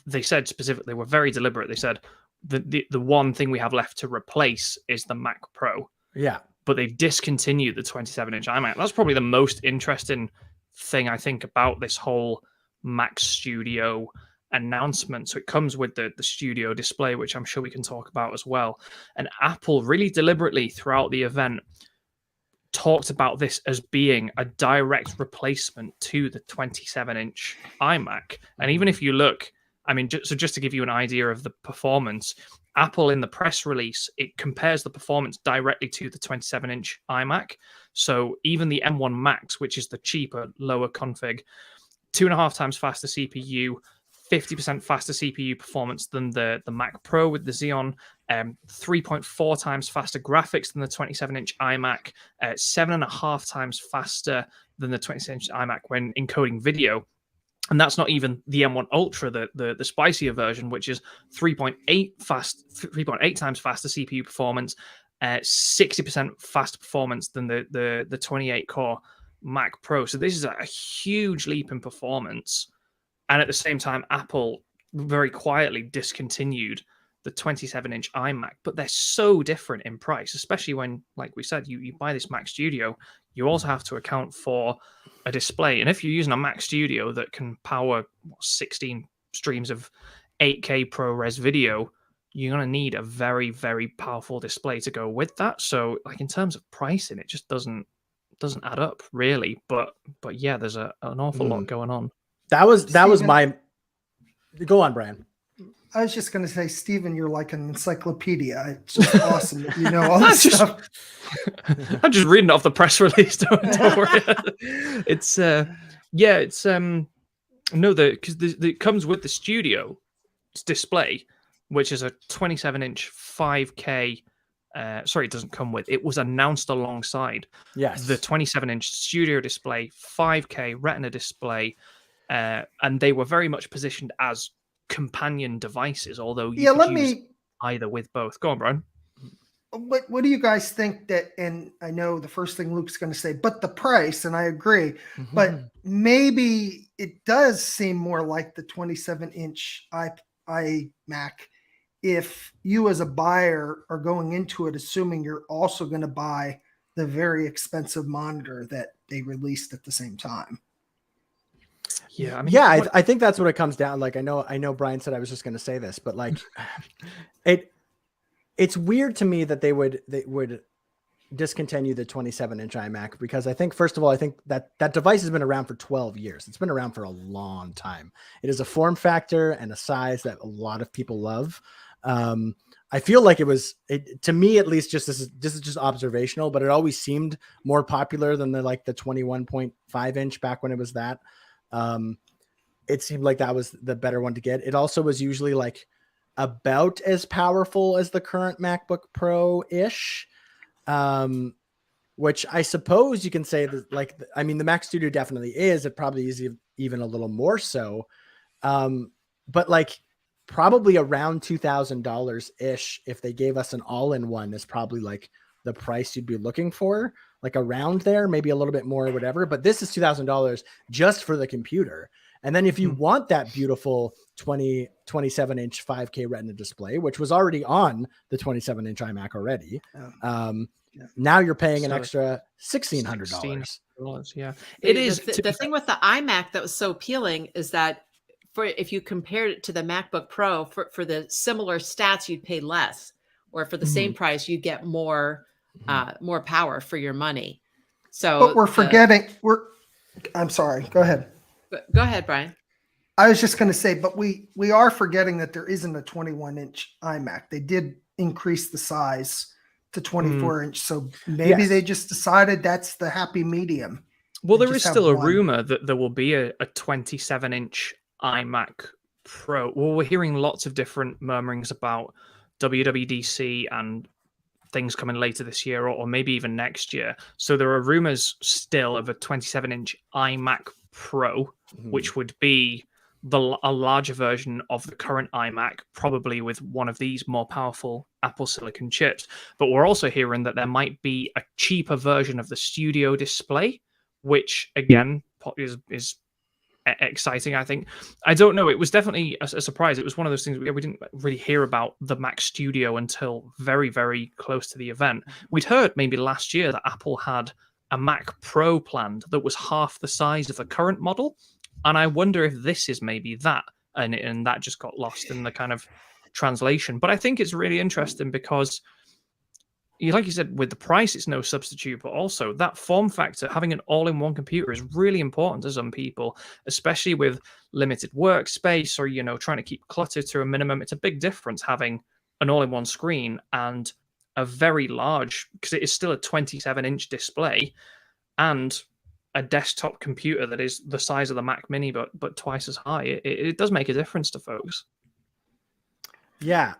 Speaker 3: they said specifically, they were very deliberate. They said the one thing we have left to replace is the Mac Pro.
Speaker 1: Yeah.
Speaker 3: But they've discontinued the 27-inch iMac. That's probably the most interesting thing I think about this whole Mac Studio announcement. So it comes with the studio display, which I'm sure we can talk about as well. And Apple really deliberately throughout the event talked about this as being a direct replacement to the 27-inch iMac. And even if you look, I mean, just to give you an idea of the performance, Apple in the press release, it compares the performance directly to the 27-inch iMac. So even the M1 Max, which is the cheaper, lower config, 2.5 times faster CPU, 50% faster CPU performance than the Mac Pro with the Xeon, 3.4 times faster graphics than the 27-inch iMac, 7.5 times faster than the 27-inch iMac when encoding video. And that's not even the M1 Ultra, the spicier version, which is 3.8 times faster CPU performance, 60% faster performance than the 28-core Mac Pro. So this is a huge leap in performance. And at the same time, Apple very quietly discontinued the 27-inch iMac, but they're so different in price, especially when, like we said, you buy this Mac Studio, you also have to account for a display. And if you're using a Mac Studio that can power 16 streams of 8K ProRes video, you're going to need a very, very powerful display to go with that. So, like, in terms of pricing, it just doesn't add up really. But yeah, there's an awful lot going on.
Speaker 1: That was my. Go on, Brian.
Speaker 4: I was just going to say, Stephen, you're like an encyclopedia. It's just awesome that you know all this stuff.
Speaker 3: I'm just reading it off the press release. Don't worry. It's because it comes with the studio display, which is a 27-inch 5K. Sorry, it doesn't come with. It was announced alongside the 27-inch studio display, 5K Retina display, and they were very much positioned as companion devices, although you could use either with both. Go on, Brian.
Speaker 4: What do you guys think that, and I know the first thing Luke's going to say, but the price, and I agree, but maybe it does seem more like the 27-inch iMac if you as a buyer are going into it assuming you're also going to buy the very expensive monitor that they released at the same time.
Speaker 3: Yeah, I mean,
Speaker 1: I think that's what it comes down. Like, I know Brian said I was just going to say this, but like, it's weird to me that they would discontinue the 27-inch iMac, because I think, first of all, I think that device has been around for 12 years. It's been around for a long time. It is a form factor and a size that a lot of people love. I feel like to me, at least, this is just observational, but it always seemed more popular than the 21.5 inch back when it was that. It seemed like that was the better one to get. It also was usually like about as powerful as the current MacBook Pro ish, which I suppose you can say that, like, I mean, the Mac Studio definitely is. It probably is even a little more so. But like, probably around $2,000 ish, if they gave us an all-in-one, is probably like the price you'd be looking for, like around there, maybe a little bit more or whatever. But this is $2,000 just for the computer. And then if you want that beautiful 27-inch 5K Retina display, which was already on the 27-inch iMac already, now you're paying an extra $1,600.
Speaker 3: Yeah,
Speaker 2: it is. The thing with the iMac that was so appealing is that if you compared it to the MacBook Pro, for the similar stats, you'd pay less, or for the same price, you get more power for your money. So,
Speaker 4: but we're forgetting. I'm sorry. Go ahead.
Speaker 2: Go ahead, Brian.
Speaker 4: I was just going to say, but we are forgetting that there isn't a 21-inch iMac. They did increase the size to 24-inch, so maybe they just decided that's the happy medium.
Speaker 3: Well, there is still a rumor that there will be a 27-inch iMac Pro. Well, we're hearing lots of different murmurings about WWDC and things coming later this year, or maybe even next year. So there are rumors still of a 27-inch iMac Pro, which would be a larger version of the current iMac, probably with one of these more powerful Apple Silicon chips. But we're also hearing that there might be a cheaper version of the Studio display, which again is exciting. I think, I don't know, it was definitely a surprise. It was one of those things we didn't really hear about the Mac Studio until very, very close to the event. We'd heard maybe last year that Apple had a Mac Pro planned that was half the size of the current model, and I wonder if this is maybe that. and that just got lost in the kind of translation. But I think it's really interesting because, like you said, with the price, it's no substitute, but also that form factor, having an all-in-one computer is really important to some people, especially with limited workspace or, trying to keep clutter to a minimum. It's a big difference having an all-in-one screen and a very large, because it is still a 27-inch display, and a desktop computer that is the size of the Mac Mini, but twice as high. It does make a difference to folks.
Speaker 1: Yeah,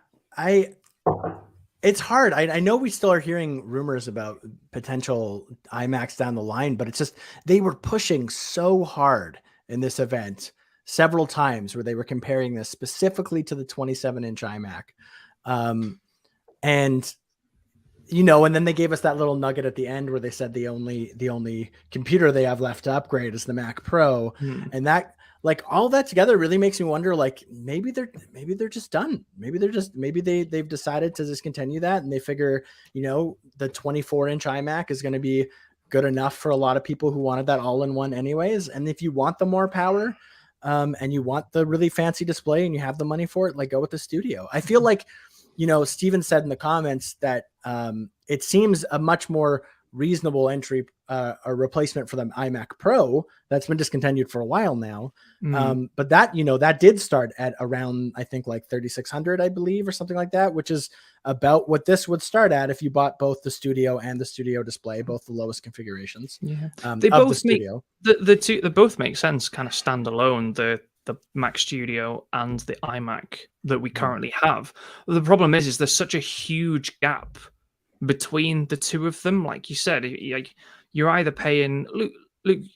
Speaker 1: it's hard. I know we still are hearing rumors about potential iMacs down the line, but it's just, they were pushing so hard in this event several times where they were comparing this specifically to the 27-inch iMac. And then they gave us that little nugget at the end where they said the only computer they have left to upgrade is the Mac Pro. And that, like, all that together really makes me wonder, like, maybe they're just done. Maybe they've decided to discontinue that, and they figure, the 24-inch iMac is going to be good enough for a lot of people who wanted that all-in-one anyways. And if you want the more power, and you want the really fancy display and you have the money for it, like, go with the Studio. I feel like, Steven said in the comments that it seems a much more reasonable entry, a replacement for the iMac Pro that's been discontinued for a while now. But that, that did start at around, I think, like 3,600, I believe, or something like that, which is about what this would start at if you bought both the Studio and the Studio Display, both the lowest configurations.
Speaker 3: Yeah, they both make the two. They both make sense, kind of standalone. The Mac Studio and the iMac that we currently have. The problem is there's such a huge gap between the two of them. Like you said, you're either paying Luke,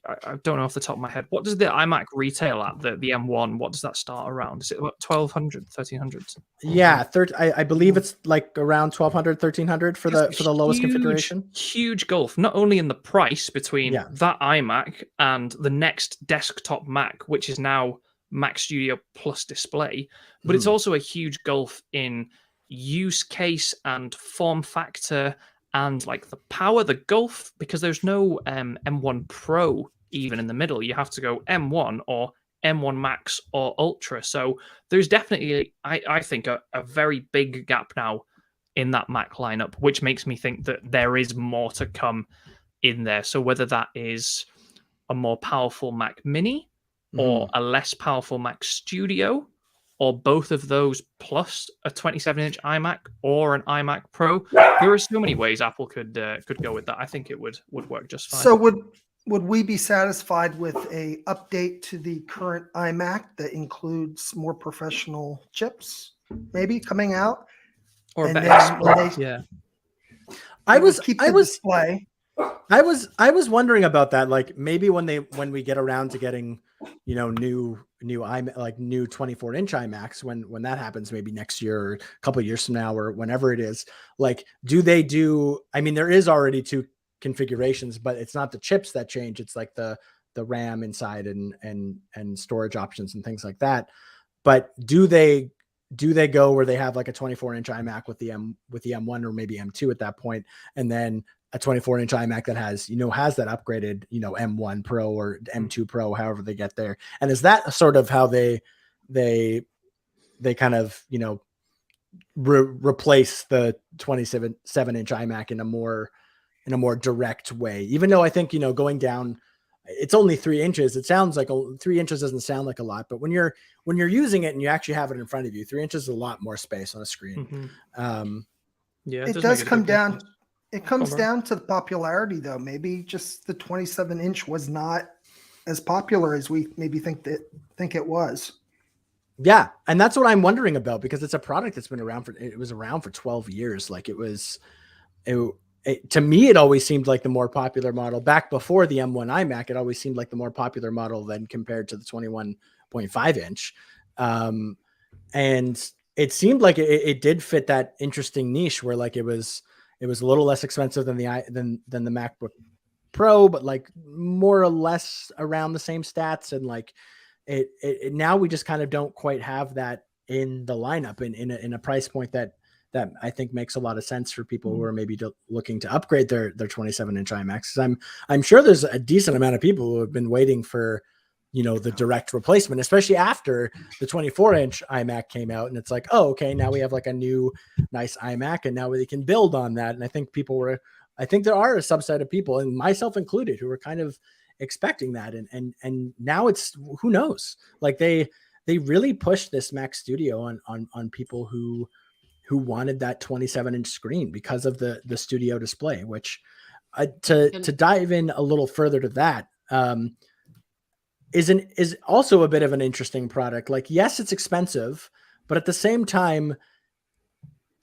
Speaker 3: I don't know off the top of my head, what does the iMac retail at, the M1? What does that start around? Is it about 1,200, 1,300?
Speaker 1: Yeah, I believe it's like around 1,200, 1,300 for the lowest configuration.
Speaker 3: Huge gulf, not only in the price between that iMac and the next desktop Mac, which is now Mac Studio Plus display, but it's also a huge gulf in use case and form factor and like the power, the gulf, because there's no M1 Pro even in the middle. You have to go M1 or M1 Max or Ultra. So there's definitely, I think, a very big gap now in that Mac lineup, which makes me think that there is more to come in there. So whether that is a more powerful Mac Mini or a less powerful Mac Studio, or both of those plus a 27-inch iMac or an iMac Pro, there are so many ways Apple could go with that. I think it would work just fine.
Speaker 4: So would we be satisfied with a update to the current iMac that includes more professional chips, maybe coming out,
Speaker 3: or better?
Speaker 1: Yeah, I was wondering about that. Like, maybe when we get around to getting, new iMac, like new 24-inch iMacs, when that happens, maybe next year or a couple of years from now or whenever it is, like, I mean, there is already two configurations, but it's not the chips that change. It's like the RAM inside and storage options and things like that. But do they go where they have like a 24-inch iMac with the M1 or maybe M2 at that point, and then a 24-inch iMac that has that upgraded, M1 Pro or M2 Pro, however they get there? And is that sort of how they kind of, replace the 27-inch iMac in a more direct way? Even though I think, going down, it's only 3 inches. It sounds like 3 inches doesn't sound like a lot, but when you're using it and you actually have it in front of you, 3 inches is a lot more space on a screen.
Speaker 3: Yeah,
Speaker 4: it does come down. It comes down to the popularity, though. Maybe just the 27-inch was not as popular as we maybe think it was.
Speaker 1: Yeah, and that's what I'm wondering about, because it's a product that's been around it was around for 12 years. Like, to me, it always seemed like the more popular model back before the M1 iMac. It always seemed like the more popular model than compared to the 21.5 inch. And it seemed like it did fit that interesting niche where, like, it was a little less expensive than the MacBook Pro, but like more or less around the same stats. And like it now we just kind of don't quite have that in the lineup in a price point that I think makes a lot of sense for people who are maybe looking to upgrade their 27-inch iMacs. I'm sure there's a decent amount of people who have been waiting for the direct replacement, especially after the 24-inch iMac came out. And it's like, oh, okay, now we have like a new nice iMac, and now we can build on that. And I think I think there are a subset of people, and myself included, who were kind of expecting that. And now it's, who knows? Like they really pushed this Mac Studio on people who wanted that 27-inch screen because of the Studio Display, which to dive in a little further to that, is also a bit of an interesting product. Like, yes, it's expensive, but at the same time,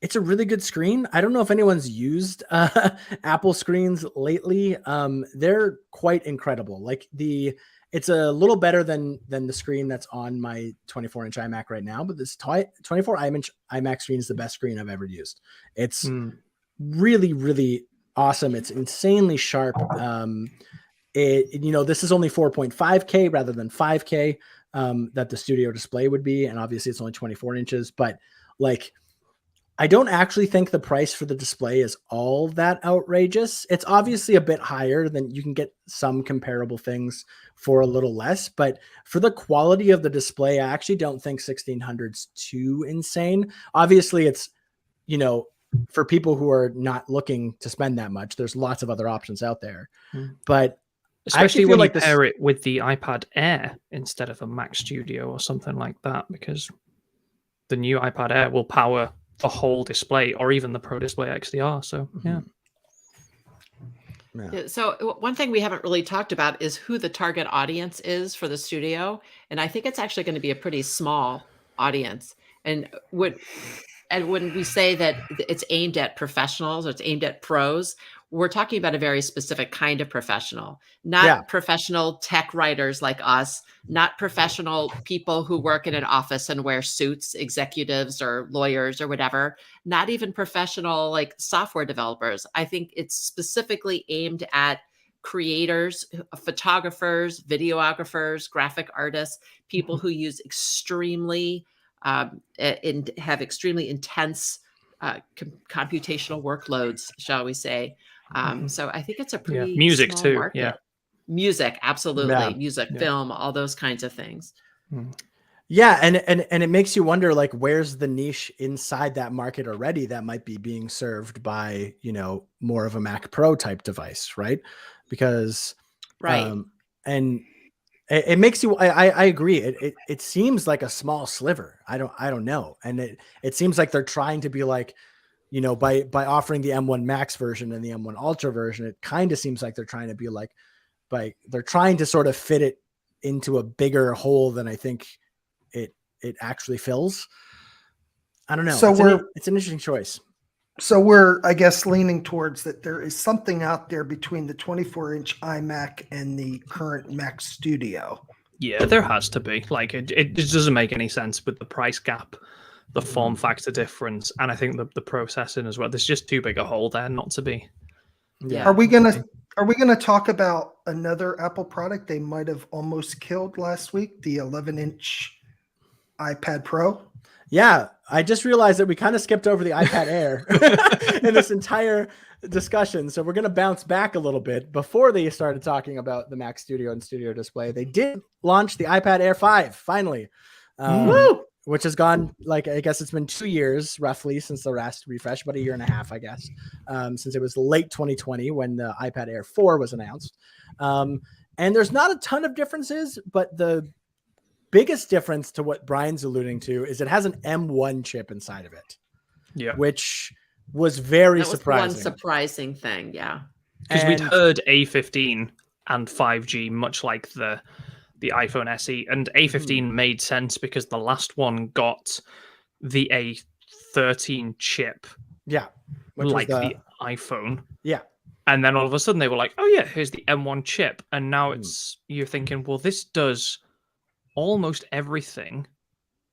Speaker 1: it's a really good screen. I don't know if anyone's used Apple screens lately. They're quite incredible. Like it's a little better than the screen that's on my 24-inch iMac right now, but this 24-inch iMac screen is the best screen I've ever used. It's really, really awesome. It's insanely sharp. This is only 4.5K rather than 5K that the Studio Display would be, and obviously it's only 24 inches. But like, I don't actually think the price for the display is all that outrageous. It's obviously a bit higher than you can get some comparable things for a little less, but for the quality of the display, I actually don't think 1600's too insane. Obviously, it's, for people who are not looking to spend that much, there's lots of other options out there. But
Speaker 3: especially when you pair it with the iPad Air instead of a Mac Studio or something like that, because the new iPad Air will power the whole display, or even the Pro Display XDR. So
Speaker 2: yeah. So one thing we haven't really talked about is who the target audience is for the Studio, and I think it's actually going to be a pretty small audience. And when we say that it's aimed at professionals or it's aimed at pros, we're talking about a very specific kind of professional, not professional tech writers like us, not professional people who work in an office and wear suits, executives or lawyers or whatever, not even professional like software developers. I think it's specifically aimed at creators, photographers, videographers, graphic artists, people who use extremely and have extremely intense computational workloads, shall we say. So I think it's a pretty
Speaker 3: music
Speaker 2: small
Speaker 3: too.
Speaker 2: market.
Speaker 3: Yeah.
Speaker 2: Music, absolutely. Music, film, all those kinds of things.
Speaker 1: Yeah. And it makes you wonder, like, where's the niche inside that market already that might be being served by, more of a Mac Pro type device. Right. Because, and it makes you, I agree. It seems like a small sliver. I don't know. And it seems like they're trying to be like, by offering the M1 Max version and the M1 Ultra version, it kind of seems like they're trying to be like, they're trying to sort of fit it into a bigger hole than I think it actually fills. I don't know. So it's an interesting choice.
Speaker 4: So we're, I guess, leaning towards that there is something out there between the 24-inch iMac and the current Mac Studio.
Speaker 3: Yeah, there has to be. Like, it just doesn't make any sense with the price gap, the form factor difference, and I think the processing as well. There's just too big a hole there not to be.
Speaker 1: Yeah.
Speaker 4: Are we gonna talk about another Apple product they might have almost killed last week? The 11-inch iPad Pro.
Speaker 1: Yeah, I just realized that we kind of skipped over the iPad Air in this entire discussion. So we're going to bounce back a little bit. Before they started talking about the Mac Studio and Studio Display, they did launch the iPad Air 5 finally, which has gone, like, I guess it's been 2 years roughly since the last refresh, about a year and a half, I guess, since it was late 2020 when the iPad Air 4 was announced. And there's not a ton of differences, but the biggest difference to what Brian's alluding to is it has an M1 chip inside of it.
Speaker 3: Yeah.
Speaker 1: Which was very surprising.
Speaker 2: One surprising thing, yeah.
Speaker 3: Because we'd heard A15 and 5G, much like the iPhone SE, and A15 made sense because the last one got the A13 chip.
Speaker 1: Yeah.
Speaker 3: Like the iPhone.
Speaker 1: Yeah.
Speaker 3: And then all of a sudden they were like, oh yeah, here's the M1 chip. And now you're thinking, well, this does almost everything,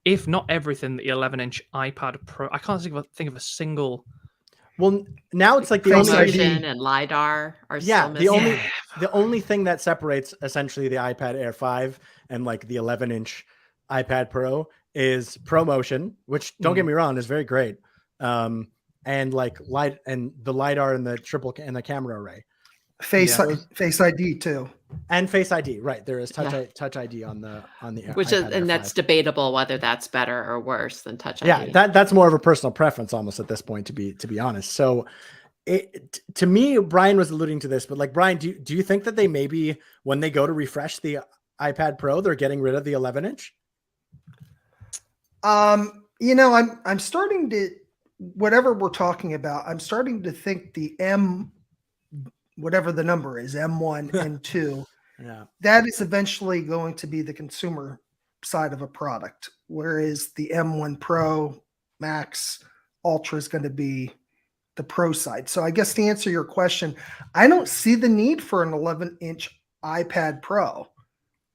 Speaker 3: if not everything, the 11-inch iPad Pro. I can't think of a single.
Speaker 1: Well, now it's like the
Speaker 2: only motion and LiDAR are
Speaker 1: the only thing that separates essentially the iPad Air 5 and like the 11-inch iPad Pro is ProMotion, which don't get me wrong, is very great. And like the LiDAR and the triple and the camera array.
Speaker 4: Face ID too.
Speaker 1: And Face ID, right? There is Touch ID on the
Speaker 2: which
Speaker 1: iPad
Speaker 2: is,
Speaker 1: Air
Speaker 2: and that's
Speaker 1: 5.
Speaker 2: debatable whether that's better or worse than Touch
Speaker 1: Yeah,
Speaker 2: ID.
Speaker 1: that's more of a personal preference almost at this point, to be honest. So, to me, Brian was alluding to this, but like, Brian, do you think that they maybe, when they go to refresh the iPad Pro, they're getting rid of the 11-inch?
Speaker 4: You know, I'm starting to, whatever we're talking about, I'm starting to think the whatever the number is, M1 and 2,
Speaker 1: Yeah,
Speaker 4: that is eventually going to be the consumer side of a product, whereas the M1 Pro, Max, Ultra is going to be the pro side. So I guess to answer your question, I don't see the need for an 11-inch iPad Pro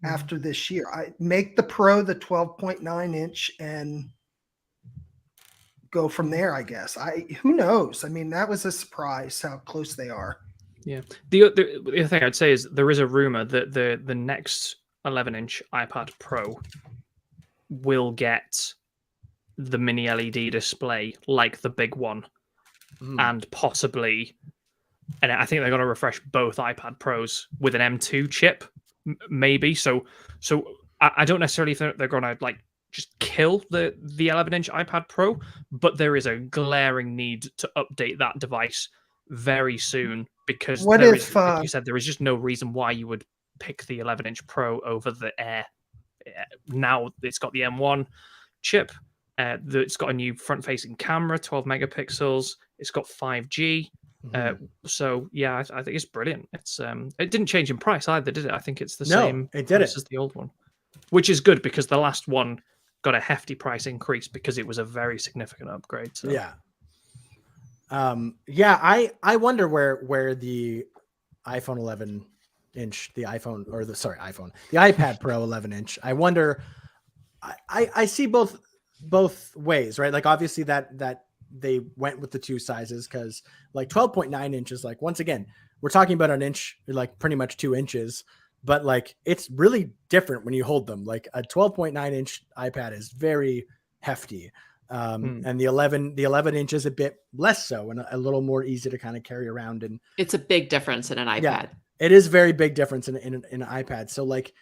Speaker 4: after this year. I make the Pro the 12.9 inch and go from there, I guess. Who knows? I mean, that was a surprise how close they are.
Speaker 3: Yeah. The other thing I'd say is there is a rumor that the next 11-inch iPad Pro will get the mini LED display like the big one, and possibly, and I think they're going to refresh both iPad Pros with an M2 chip, maybe. So I don't necessarily think they're going to like just kill the 11-inch iPad Pro, but there is a glaring need to update that device very soon, because
Speaker 4: What
Speaker 3: there
Speaker 4: if,
Speaker 3: is, like you said, there is just no reason why you would pick the 11-inch Pro over the Air. Now it's got the M1 chip. It's got a new front-facing camera, 12 megapixels. It's got 5G. So yeah, I think it's brilliant. It's it didn't change in price either, did it? I think it's the same price as the old one, which is good because the last one got a hefty price increase because it was a very significant upgrade. So.
Speaker 1: Yeah. I wonder where the iPhone 11-inch, the iPad Pro 11-inch. I wonder. I see both ways, right? Like, obviously that they went with the two sizes, because like 12.9 inches, like, once again, we're talking about an inch, like pretty much 2 inches, but like it's really different when you hold them. Like a 12.9 inch iPad is very hefty. And the 11 inch is a bit less so, and a little more easy to kind of carry around. And
Speaker 2: it's a big difference in an iPad.
Speaker 1: Yeah, it is very big difference in an iPad. So like,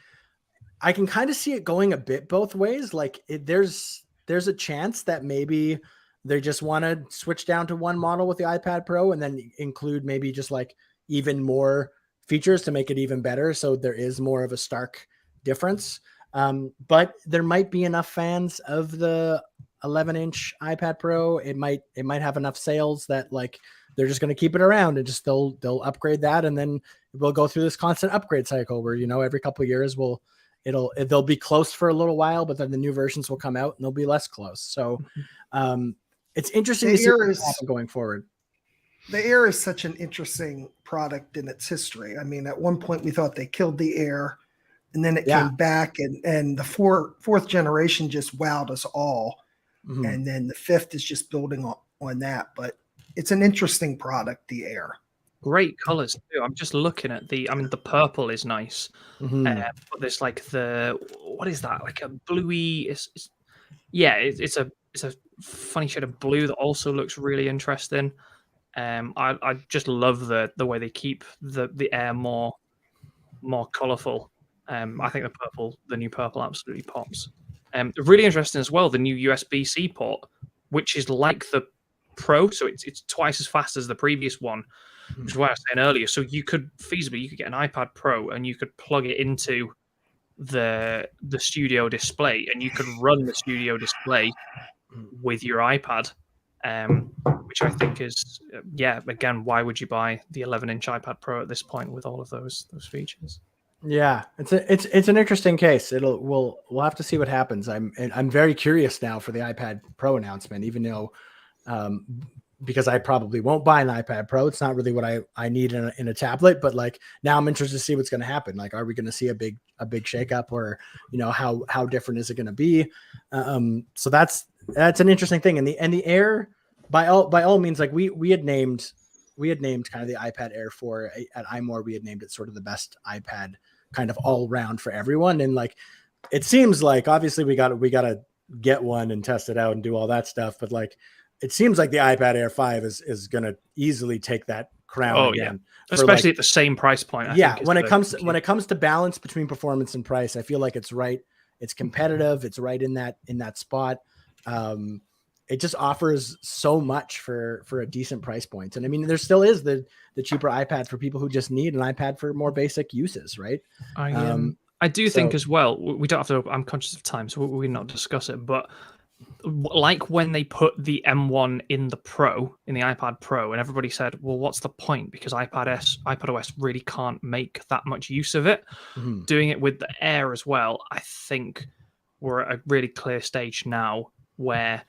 Speaker 1: I can kind of see it going a bit both ways. Like, there's a chance that maybe they just want to switch down to one model with the iPad Pro and then include maybe just like even more features to make it even better. So there is more of a stark difference. But there might be enough fans of the 11-inch iPad Pro. It might have enough sales that like they're just going to keep it around and just they'll upgrade that, and then we'll go through this constant upgrade cycle where, you know, every couple of years they'll be close for a little while, but then the new versions will come out and they'll be less close. So it's interesting to see what happen going forward.
Speaker 4: The Air is such an interesting product in its history. I mean, at one point we thought they killed the Air, and then it came back, and the fourth generation just wowed us all. And then the fifth is just building on that. But it's an interesting product, the Air.
Speaker 3: Great colors too. I'm just looking at the purple is nice. But there's like what is that? Like a bluey. It's a funny shade of blue that also looks really interesting. I just love the way they keep the Air more colorful. I think the new purple absolutely pops. Really interesting as well, the new USB-C port, which is like the Pro, so it's twice as fast as the previous one, which is what I was saying earlier. So you could get an iPad Pro and you could plug it into the studio display, and you could run the studio display with your iPad, which I think is again, why would you buy the 11-inch iPad Pro at this point with all of those features?
Speaker 1: Yeah, it's an interesting case. We'll have to see what happens. I'm very curious now for the iPad Pro announcement, even though because I probably won't buy an iPad Pro. It's not really what I need in a tablet, but like now I'm interested to see what's going to happen. Like, are we going to see a big shakeup, or, you know, how different is it going to be? So that's an interesting thing. And the Air, by all means, like we had named kind of the iPad Air 4 at iMore. We had named it sort of the best iPad kind of all round for everyone. And like, it seems like obviously we got to get one and test it out and do all that stuff. But like, it seems like the iPad Air 5 is going to easily take that crown again.
Speaker 3: Especially at the same price point. I think
Speaker 1: when it comes to balance between performance and price, I feel like it's right. It's competitive. It's right in that spot. It just offers so much for a decent price point. And I mean, there still is the cheaper iPad for people who just need an iPad for more basic uses, right?
Speaker 3: I do think as well, we don't have to, I'm conscious of time, so we'll not discuss it, but like when they put the M1 in the iPad Pro, and everybody said, well, what's the point? Because iPadOS really can't make that much use of it.
Speaker 1: Mm-hmm.
Speaker 3: Doing it with the Air as well, I think we're at a really clear stage now where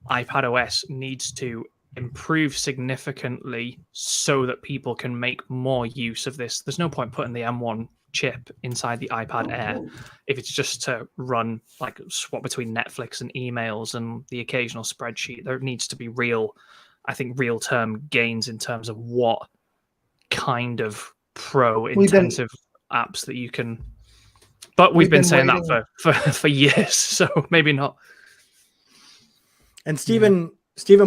Speaker 3: iPadOS needs to improve significantly so that people can make more use of this. There's no point putting the M1 chip inside the iPad Air if it's just to run, like, swap between Netflix and emails and the occasional spreadsheet. There needs to be real-term gains in terms of what kind of pro-intensive apps that you can. But we've been saying that for years, so maybe not.
Speaker 1: And Stephen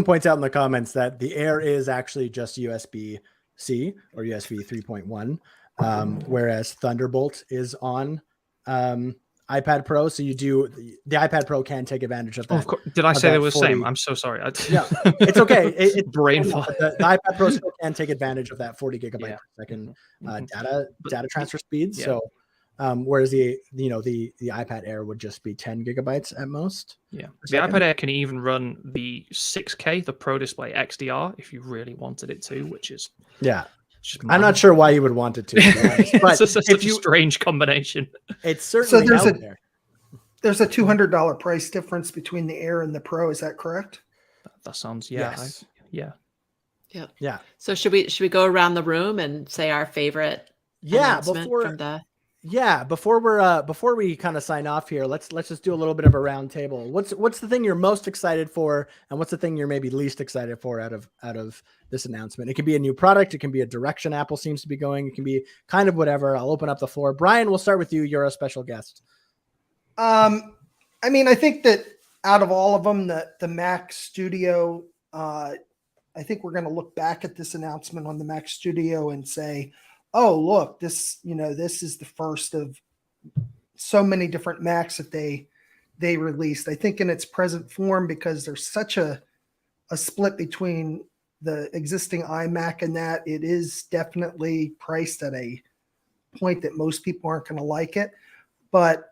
Speaker 1: points out in the comments that the Air is actually just USB-C or USB 3.1, whereas Thunderbolt is on iPad Pro. So the iPad Pro can take advantage of that.
Speaker 3: Oh, of course. Did I say they were the same? I'm so sorry.
Speaker 1: Yeah, it's okay. It's
Speaker 3: brain
Speaker 1: fog. The iPad Pro still can take advantage of that 40 gigabyte per second data transfer speed.
Speaker 3: Yeah.
Speaker 1: So whereas the iPad Air would just be 10 gigabytes at most.
Speaker 3: Yeah, the iPad Air can even run the 6K, the Pro Display XDR, if you really wanted it to, which is
Speaker 1: I'm not sure why you would want it to, be honest, but
Speaker 3: it's such a strange combination.
Speaker 1: It's certainly out there.
Speaker 4: There's a $200 price difference between the Air and the Pro. Is that correct?
Speaker 3: That sounds
Speaker 1: yes.
Speaker 2: Yeah.
Speaker 3: So
Speaker 2: should we go around the room and say our favorite?
Speaker 1: Before we kind of sign off here, let's just do a little bit of a round table. What's the thing you're most excited for, and what's the thing you're maybe least excited for out of this announcement? It can be a new product, it can be a direction Apple seems to be going, it can be kind of whatever. I'll open up the floor. Brian, we'll start with you. You're a special guest.
Speaker 4: I mean, I think that out of all of them, the Mac Studio, I think we're going to look back at this announcement on the Mac Studio and say, oh, look, this is the first of so many different Macs that they released. I think in its present form, because there's such a split between the existing iMac and that, it is definitely priced at a point that most people aren't going to like it. But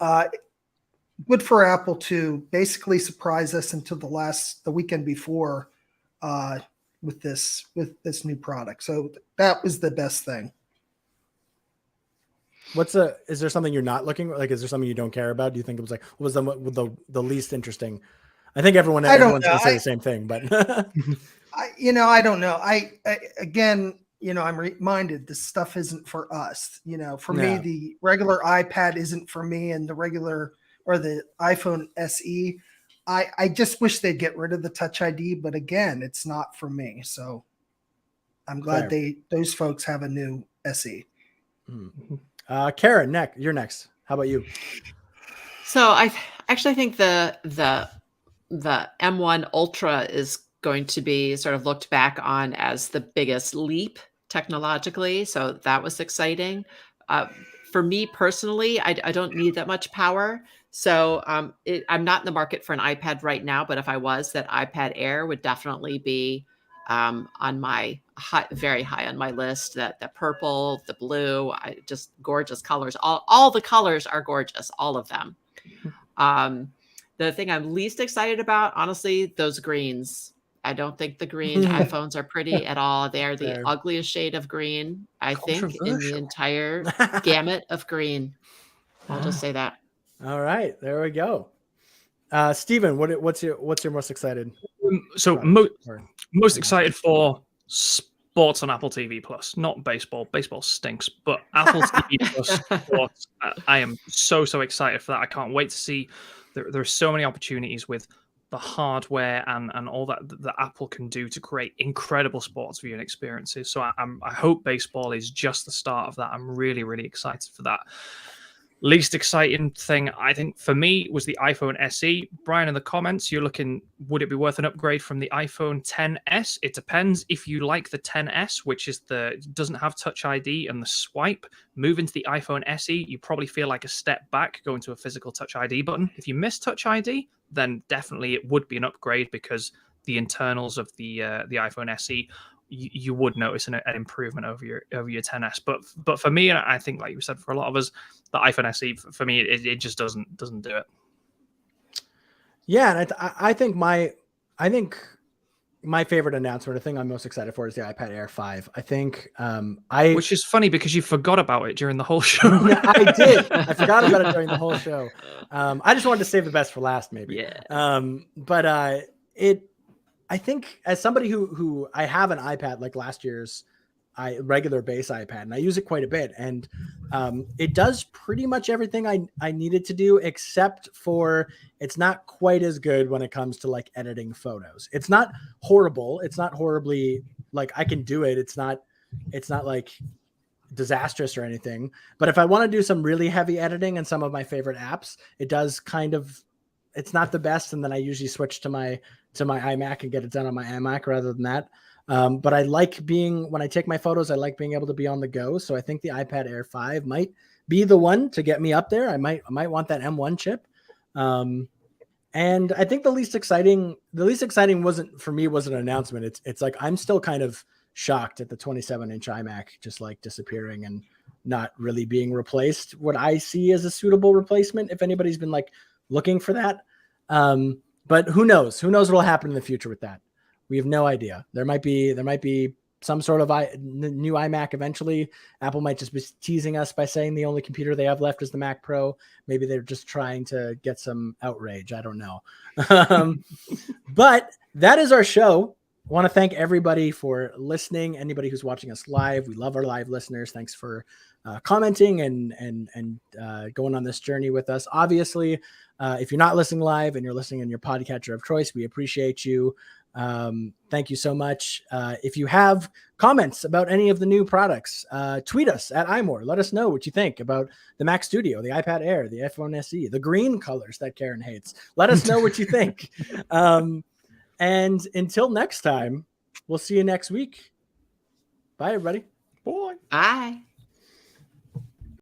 Speaker 4: good for Apple to basically surprise us until the weekend before with this new product. So that was the best thing.
Speaker 1: Is there something you're not looking like? Is there something you don't care about? Do you think it was like, what was the least interesting? I think everyone's going to say the same thing, but
Speaker 4: I don't know. I again, I'm reminded this stuff isn't for us. For me, the regular iPad isn't for me, and the regular or the iPhone SE. I just wish they'd get rid of the Touch ID, but again, it's not for me. So I'm glad those folks have a new SE.
Speaker 1: Mm-hmm. Karen, you're next. How about you?
Speaker 2: So I actually think the M1 Ultra is going to be sort of looked back on as the biggest leap technologically. So that was exciting. For me personally, I don't need that much power. So I'm not in the market for an iPad right now, but if I was, that iPad Air would definitely be on my very high on my list. That the purple, the blue, just gorgeous colors. All the colors are gorgeous, all of them. The thing I'm least excited about, honestly, those greens. I don't think the green iPhones are pretty at all. They are the ugliest shade of green, I think, in the entire gamut of green. I'll just say that.
Speaker 1: All right, there we go. Stephen, what's your most excited?
Speaker 3: So most excited for sports on Apple TV Plus, not baseball. Baseball stinks, but Apple TV Plus sports. I am so excited for that. I can't wait to see. There are so many opportunities with the hardware and all that Apple can do to create incredible sports viewing experiences. So I hope baseball is just the start of that. I'm really excited for that. Least exciting thing, I think, for me was the iPhone SE. Brian, in the comments, you're looking, would it be worth an upgrade from the iPhone XS? It depends. If you like the XS, which is doesn't have Touch ID and the swipe, move into the iPhone SE. You probably feel like a step back going to a physical Touch ID button. If you miss Touch ID, then definitely it would be an upgrade, because the internals of the iPhone SE, you would notice an improvement over your XS. But for me, and I think, like you said, for a lot of us, the iPhone SE, for me, it just doesn't do it.
Speaker 1: Yeah, and I think my favorite announcement, the thing I'm most excited for, is the iPad Air 5. I think
Speaker 3: which is funny because you forgot about it during the whole show.
Speaker 1: I did. I forgot about it during the whole show. I just wanted to save the best for last, maybe.
Speaker 2: Yeah.
Speaker 1: I think, as somebody who I have an iPad, like last year's regular base iPad, and I use it quite a bit, and it does pretty much everything I needed to do, except for it's not quite as good when it comes to like editing photos. It's not horrible. It's not horribly, like, I can do it. It's not like disastrous or anything. But if I want to do some really heavy editing in some of my favorite apps, it does it's not the best. And then I usually switch to my iMac and get it done on my iMac rather than that. But I like when I take my photos, I like being able to be on the go. So I think the iPad Air 5 might be the one to get me up there. I might want that M1 chip. And I think the least exciting wasn't an announcement. It's like, I'm still kind of shocked at the 27-inch iMac just like disappearing and not really being replaced. What I see as a suitable replacement, if anybody's been like looking for that. But who knows? Who knows what will happen in the future with that? We have no idea. There might be some sort of new iMac eventually. Apple might just be teasing us by saying the only computer they have left is the Mac Pro. Maybe they're just trying to get some outrage. I don't know. But that is our show. I want to thank everybody for listening. Anybody who's watching us live, we love our live listeners. Thanks for commenting and going on this journey with us. Obviously, if you're not listening live and you're listening in your podcatcher of choice, we appreciate you. Thank you so much. If you have comments about any of the new products, tweet us at iMore. Let us know what you think about the Mac Studio, the iPad Air, the iPhone SE, the green colors that Karen hates. Let us know what you think. And until next time, we'll see you next week. Bye, everybody.
Speaker 3: Bye.
Speaker 2: Bye.